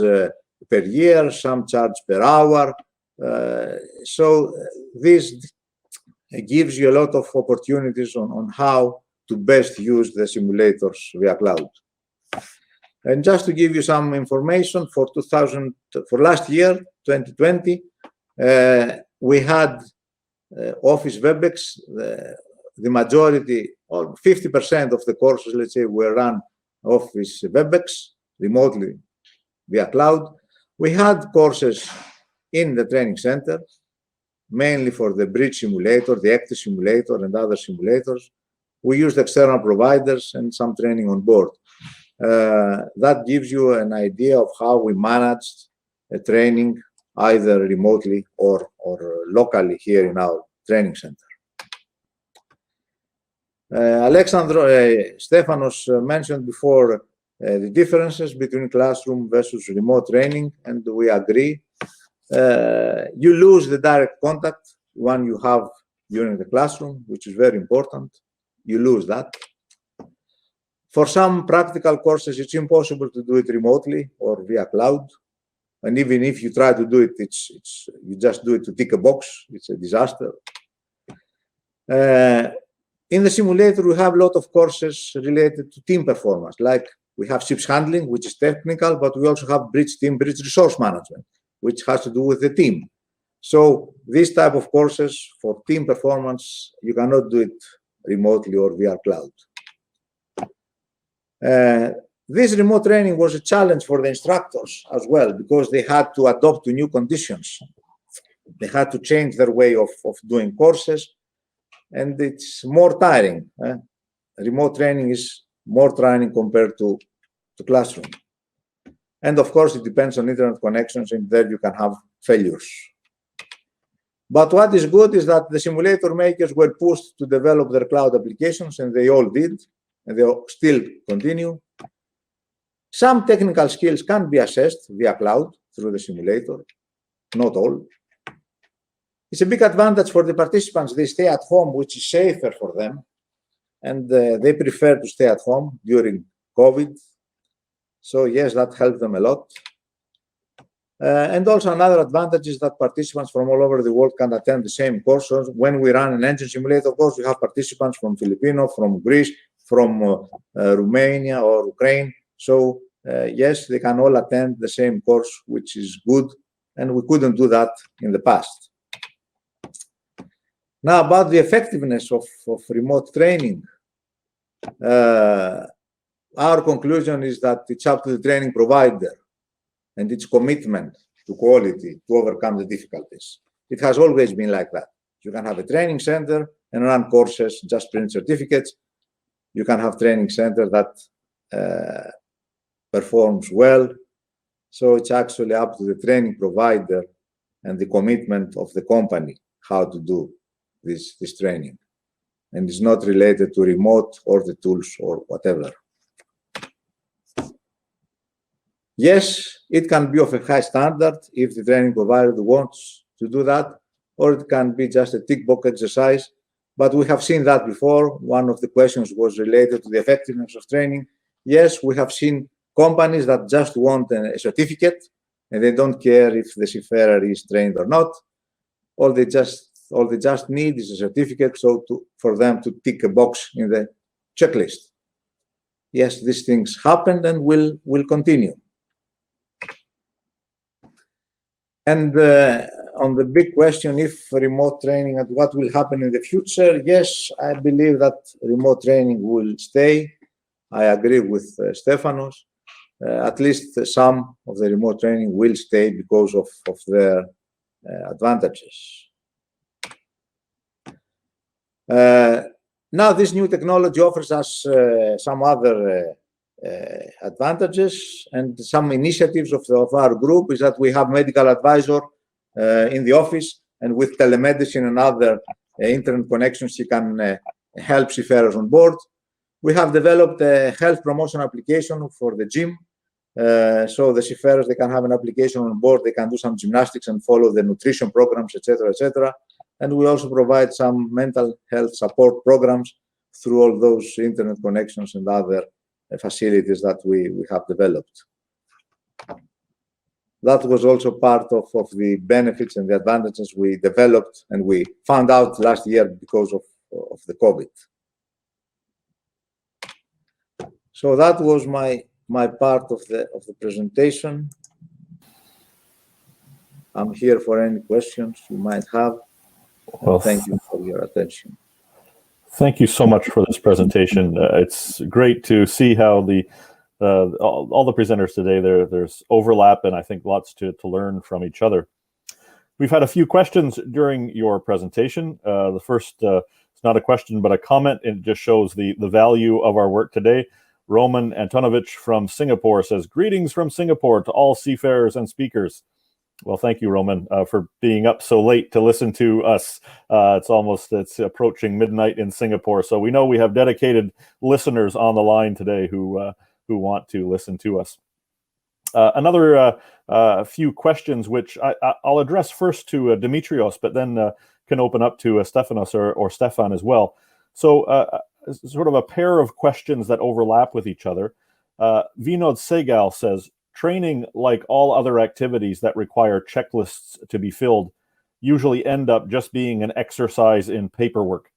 per year, some charge per hour. So this gives you a lot of opportunities on how to best use the simulators via cloud. And just to give you some information, for last year, 2020, we had Office WebEx. The majority, or 50% of the courses, let's say, were run Office WebEx remotely via cloud. We had courses in the training center, mainly for the bridge simulator, the ECTE simulator, and other simulators. We used external providers and some training on board. That gives you an idea of how we managed a training either remotely or locally here in our training center. Stefanos mentioned before the differences between classroom versus remote training, and we agree. You lose the direct contact one you have during the classroom, which is very important. You lose that. For some practical courses, it's impossible to do it remotely or via cloud. And even if you try to do it, you just do it to tick a box. It's a disaster. In the simulator, we have a lot of courses related to team performance. Like we have ships handling, which is technical, but we also have bridge resource management, which has to do with the team. So this type of courses for team performance, you cannot do it remotely or via cloud. This remote training was a challenge for the instructors as well, because they had to adapt to new conditions. They had to change their way of doing courses, and it's more tiring. Remote training is more tiring compared to classroom. And of course, it depends on internet connections, and there you can have failures. But what is good is that the simulator makers were pushed to develop their cloud applications, and they all did, and they still continue. Some technical skills can be assessed via cloud through the simulator, not all. It's a big advantage for the participants. They stay at home, which is safer for them, and they prefer to stay at home during COVID. So yes, that helped them a lot. And also another advantage is that participants from all over the world can attend the same courses. When we run an engine simulator course, we have participants from Filipino, from Greece, from Romania or Ukraine. So yes, they can all attend the same course, which is good and we couldn't do that in the past. Now, about the effectiveness of remote training, our conclusion is that it's up to the training provider and its commitment to quality to overcome the difficulties. It has always been like that. You can have a training center and run courses, just print certificates. You can have training center that performs well. So it's actually up to the training provider and the commitment of the company how to do this training. And it's not related to remote or the tools or whatever. Yes, it can be of a high standard if the training provider wants to do that, or it can be just a tick box exercise. But we have seen that before. One of the questions was related to the effectiveness of training. Yes, we have seen companies that just want a certificate and they don't care if the seafarer is trained or not. All they just need is a certificate for them to tick a box in the checklist. Yes, these things happened and will continue. And on the big question, if remote training and what will happen in the future, yes, I believe that remote training will stay. I agree with Stefanos. At least some of the remote training will stay because of their advantages. Now, this new technology offers us some other advantages, and some initiatives of our group is that we have medical advisor in the office, and with telemedicine and other internet connections, he can help seafarers on board. We have developed a health promotion application for the gym. So the seafarers, they can have an application on board, they can do some gymnastics and follow the nutrition programs, etc., etc. And we also provide some mental health support programs through all those internet connections and other facilities that we have developed. That was also part of the benefits and the advantages we developed and we found out last year because of the COVID. So that was my part of the presentation. I'm here for any questions you might have. Well, thank you for your attention. Thank you so much for this presentation. It's great to see how all the presenters today, there's overlap, and I think lots to learn from each other. We've had a few questions during your presentation. The first, it's not a question, but a comment. It just shows the value of our work today. Roman Antonovich from Singapore says, "Greetings from Singapore to all seafarers and speakers." Well, thank you, Roman, for being up so late to listen to us. It's approaching midnight in Singapore, so we know we have dedicated listeners on the line today who want to listen to us. Another few questions, which I'll address first to Dimitrios, but then can open up to Stefanos or Stefan as well. So sort of a pair of questions that overlap with each other. Vinod Segal says, "Training, like all other activities that require checklists to be filled, usually end up just being an exercise in paperwork.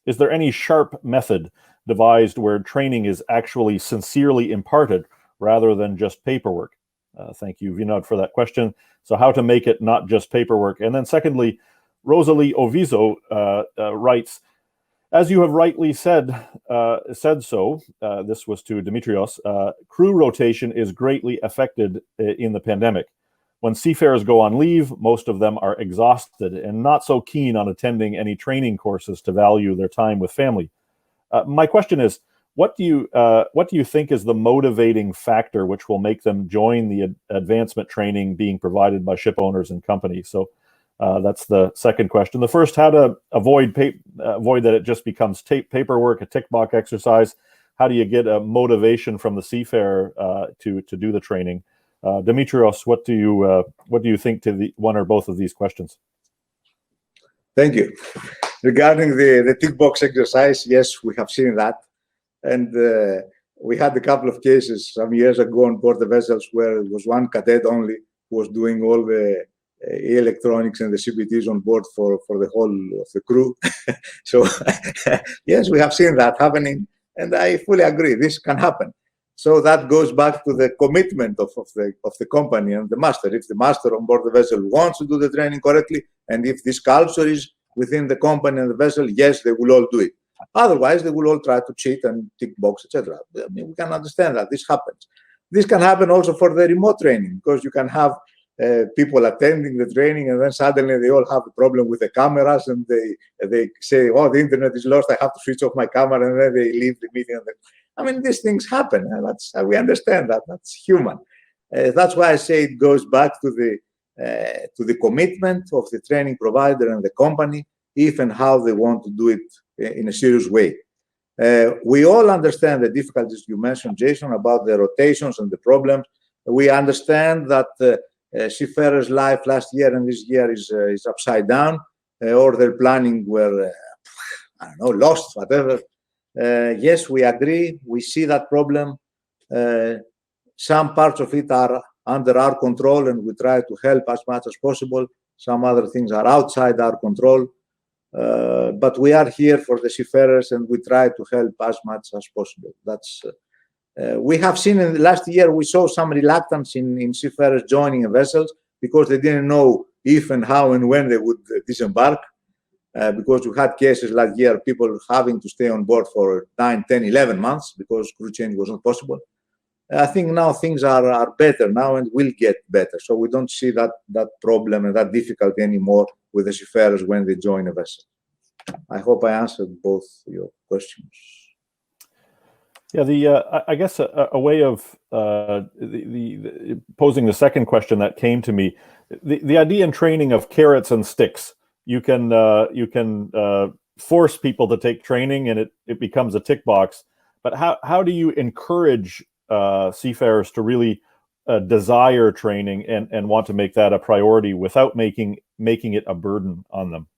Is there any sharp method devised where training is actually sincerely imparted rather than just paperwork?" Thank you, Vinod, for that question. So how to make it not just paperwork. And then secondly, Rosalie Ovizo writes, "As you have rightly said so, this was to Dimitrios, crew rotation is greatly affected in the pandemic. When seafarers go on leave, most of them are exhausted and not so keen on attending any training courses to value their time with family. My question is, what do you think is the motivating factor which will make them join the advancement training being provided by ship owners and companies?" So that's the second question. The first, how to avoid that it just becomes paperwork, a tick box exercise. How do you get a motivation from the seafarer to do the training? Dimitrios, what do you think to the one or both of these questions? Thank you. Regarding the tick box exercise, yes, we have seen that, and we had a couple of cases some years ago on board the vessels where it was one cadet only who was doing all the electronics and the CBTs on board for the whole of the crew. So yes, we have seen that happening, and I fully agree, this can happen. So that goes back to the commitment of the company and the master. If the master on board the vessel wants to do the training correctly, and if this culture is within the company and the vessel, yes, they will all do it. Otherwise, they will all try to cheat and tick box, etc. I mean, we can understand that this happens. This can happen also for the remote training, because you can have people attending the training, and then suddenly they all have a problem with the cameras, and they say, "Oh, the internet is lost. I have to switch off my camera," and then they leave the meeting. I mean, these things happen, and we understand that. That's human. That's why I say it goes back to the commitment of the training provider and the company, if and how they want to do it in a serious way. We all understand the difficulties you mentioned, Jason, about the rotations and the problems. We understand that seafarers' life last year and this year is upside down, or their planning were, I don't know, lost, whatever. Yes, we agree. We see that problem. Some parts of it are under our control, and we try to help as much as possible. Some other things are outside our control. But we are here for the seafarers, and we try to help as much as possible. That's we have seen in the last year, we saw some reluctance in seafarers joining vessels because they didn't know if and how and when they would disembark. Because we had cases last year, people having to stay on board for 9, 10, 11 months because crew change was not possible. I think now things are better now and will get better. So we don't see that problem and that difficulty anymore with the seafarers when they join a vessel. I hope I answered both your questions. Yeah, I guess a way of posing the second question that came to me, the idea in training of carrots and sticks. You can force people to take training, and it becomes a tick box. But how do you encourage seafarers to really desire training and want to make that a priority without making it a burden on them?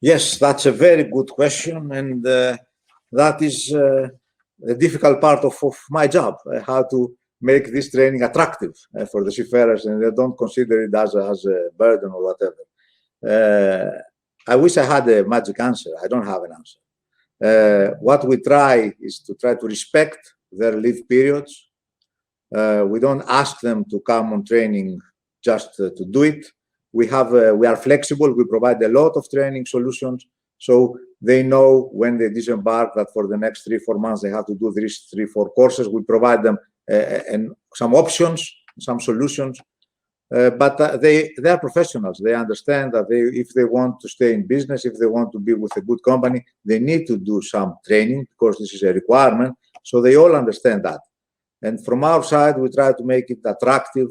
Yes, that's a very good question, and that is the difficult part of my job, how to make this training attractive for the seafarers, and they don't consider it as a burden or whatever. I wish I had a magic answer. I don't have an answer. What we try is to respect their leave periods. We don't ask them to come on training just to do it. We are flexible. We provide a lot of training solutions, so they know when they disembark that for the next 3-4 months they have to do these 3-4 courses. We provide them some options, some solutions, but they are professionals. They understand that if they want to stay in business, if they want to be with a good company, they need to do some training because this is a requirement. So they all understand that. And from our side, we try to make it attractive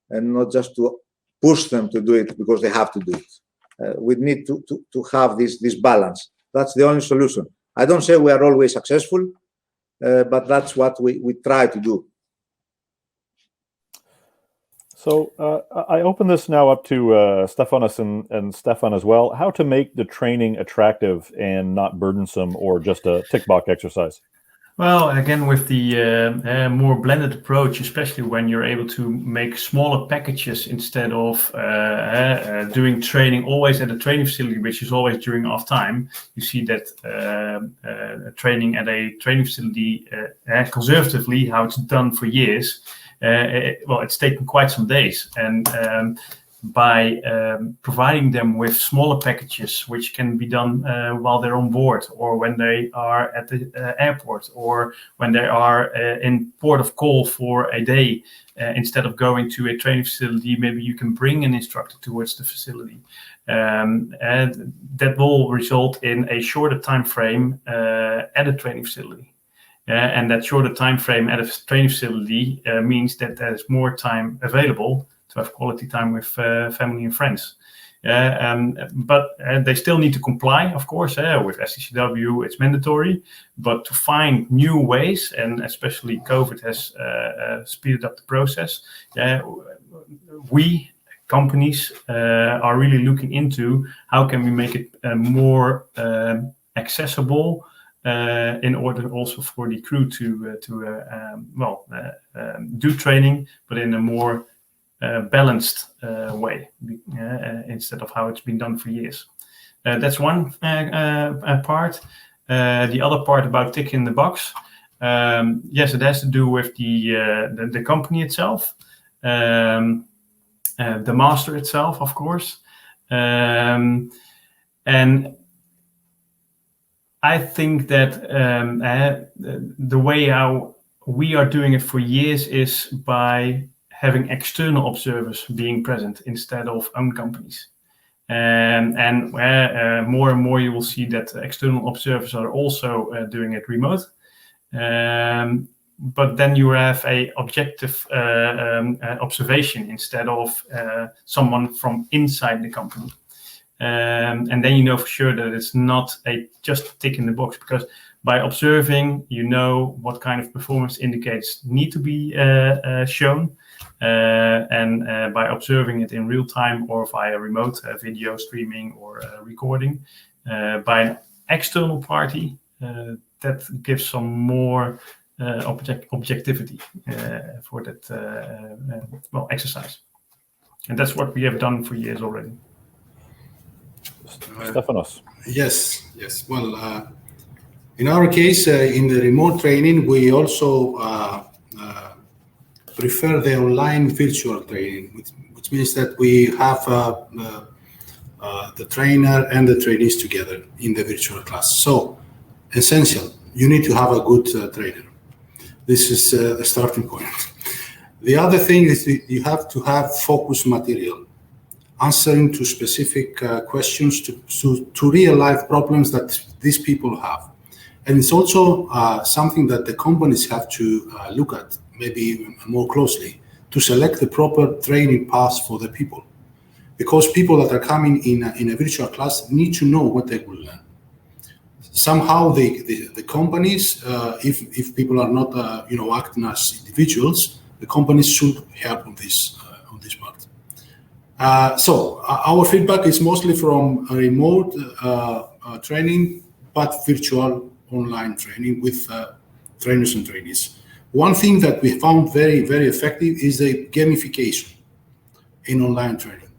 and not just to push them to do it because they have to do it. We need to have this balance. That's the only solution. I don't say we are always successful, but that's what we try to do. So I open this now up to Stefanos and Stefan as well. How to make the training attractive and not burdensome or just a tick box exercise? Well, again, with the more blended approach, especially when you're able to make smaller packages instead of doing training always at a training facility, which is always during off time, you see that training at a training facility, conservatively, how it's done for years, it's taken quite some days. And by providing them with smaller packages, which can be done while they're on board, or when they are at the airport, or when they are in port of call for a day, instead of going to a training facility, maybe you can bring an instructor towards the facility. And that will result in a shorter time frame at a training facility. And that shorter time frame at a training facility means that there's more time available to have quality time with family and friends. But they still need to comply, of course, with STCW, it's mandatory, but to find new ways, and especially COVID has speeded up the process, we, companies, are really looking into how can we make it more accessible in order also for the crew to do training, but in a more balanced way, instead of how it's been done for years. That's one part. The other part about ticking the box, yes, it has to do with the company itself, the master itself, of course, and I think that the way how we are doing it for years is by having external observers being present instead of own companies. And more and more you will see that external observers are also doing it remote. But then you have a objective observation instead of someone from inside the company. And then you know for sure that it's not just a tick in the box, because by observing, you know what kind of performance indicators need to be shown. And by observing it in real time or via remote video streaming or recording by an external party, that gives some more objectivity for that exercise. And that's what we have done for years already. Stefanos. Yes. Well, in our case, in the remote training, we also prefer the online virtual training, which means that we have the trainer and the trainees together in the virtual class. So, essential, you need to have a good trainer. This is the starting point. The other thing is you have to have focused material, answering to specific questions to real life problems that these people have. And it's also something that the companies have to look at maybe more closely to select the proper training paths for the people. Because people that are coming in a virtual class need to know what they will learn. Somehow the companies, if people are not acting as individuals, the companies should help on this part. So our feedback is mostly from a remote training, but virtual online training with trainers and trainees. One thing that we found very, very effective is the gamification in online training.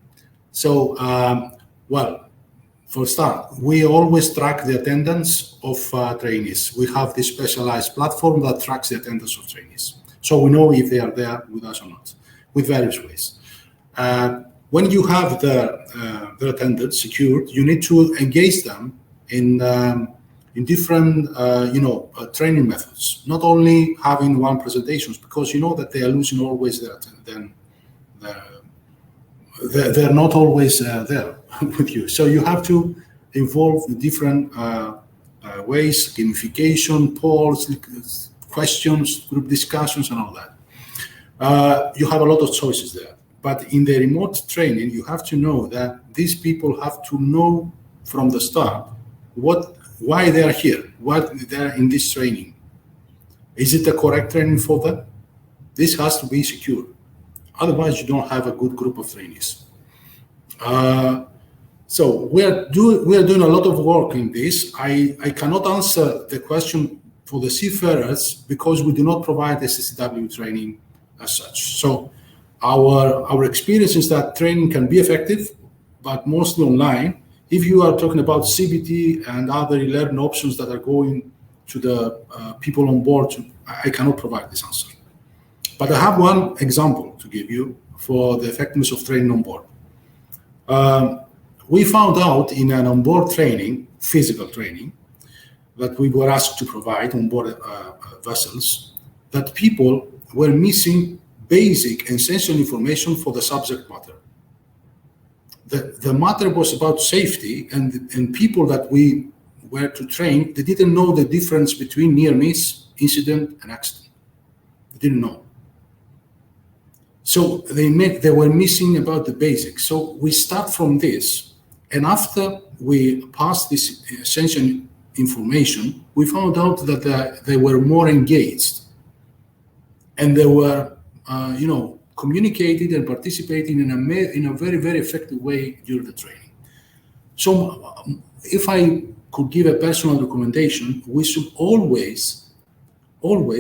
So, for start, we always track the attendance of trainees. We have this specialized platform that tracks the attendance of trainees. So we know if they are there with us or not, with various ways. When you have their attendance secured, you need to engage them in different, training methods. Not only having one presentations, because you know that they are losing always they're not always there with you. So you have to involve in different ways, gamification, polls, questions, group discussions, and all that. You have a lot of choices there. But in the remote training, you have to know that these people have to know from the start why they are here, why they are in this training. Is it the correct training for them? This has to be secure. Otherwise, you don't have a good group of trainees. So we are doing a lot of work in this. I cannot answer the question for the seafarers because we do not provide SSW training as such. So our experience is that training can be effective, but mostly online. If you are talking about CBT and other e-learning options that are going to the people on board, I cannot provide this answer. But I have one example to give you for the effectiveness of training on board. We found out in an onboard training, physical training, that we were asked to provide on board vessels, that people were missing basic and essential information for the subject matter. The matter was about safety, and people that we were to train, they didn't know the difference between near miss, incident, and accident. They didn't know. So they were missing about the basics. So we start from this, and after we passed this essential information, we found out that they were more engaged, and they were, communicated and participating in a very, very effective way during the training. So if I could give a personal recommendation, we should always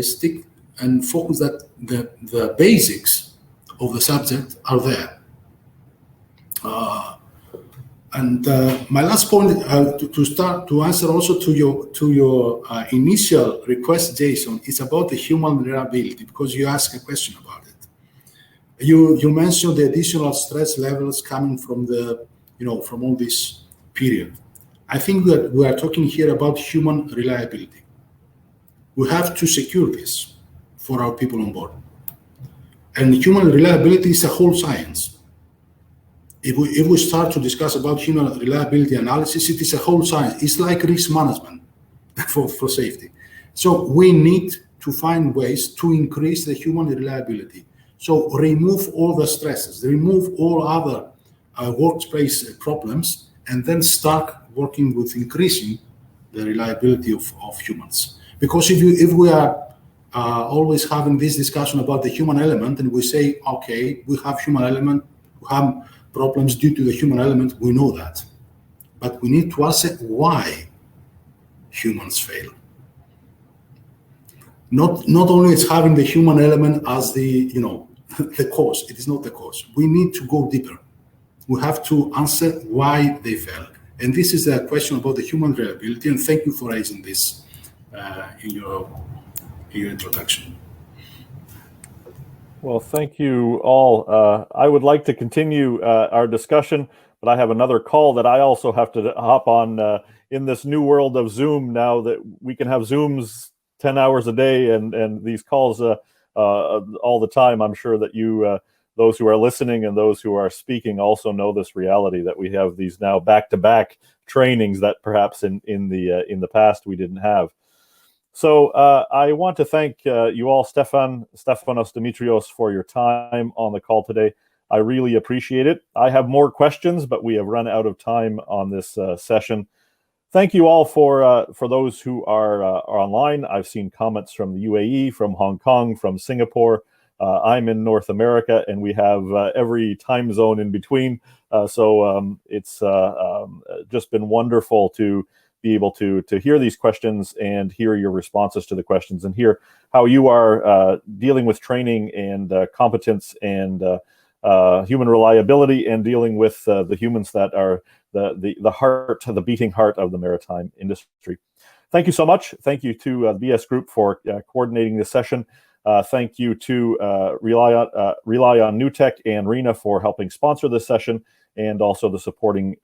stick and focus that the basics of the subject are there. And my last point to answer also to your initial request, Jason, is about the human reliability, because you asked a question about it. You mentioned the additional stress levels coming from from all this period. I think that we are talking here about human reliability. We have to secure this for our people on board. And human reliability is a whole science. If we start to discuss about human reliability analysis, it is a whole science. It's like risk management for safety. So we need to find ways to increase the human reliability. So remove all the stresses, remove all other workplace problems, and then start working with increasing the reliability of humans. Because if we are always having this discussion about the human element, and we say, okay, we have human element, we have problems due to the human element, we know that. But we need to ask why humans fail. Not only it's having the human element as the the cause. It is not the cause. We need to go deeper. We have to answer why they fail. And this is a question about the human reliability. And thank you for raising this in your introduction. Well, thank you all. I would like to continue our discussion, but I have another call that I also have to hop on in this new world of Zoom now that we can have Zooms 10 hours a day and these calls all the time. I'm sure that you, those who are listening and those who are speaking also know this reality that we have these now back-to-back trainings that perhaps in the past we didn't have. So I want to thank you all, Stefan, Stefanos, Dimitrios, for your time on the call today. I really appreciate it. I have more questions, but we have run out of time on this session. Thank you all for those who are online. I've seen comments from the UAE, from Hong Kong, from Singapore. I'm in North America, and we have every time zone in between. So it's just been wonderful to be able to hear these questions and hear your responses to the questions and hear how you are dealing with training and competence and human reliability and dealing with the humans that are the beating heart of the maritime industry. Thank you so much. Thank you to the BS Group for coordinating this session. Thank you to RelyOn, Nutec, and RINA for helping sponsor this session, and also the supporting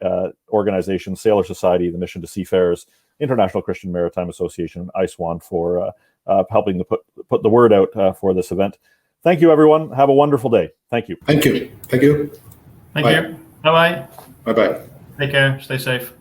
organization, Sailor Society, the Mission to Seafarers, International Christian Maritime Association, and ICMA for helping to put the word out for this event. Thank you, everyone. Have a wonderful day. Thank you. Thank you. Thank you. Thank you. Bye-bye. Bye-bye. Take care. Stay safe.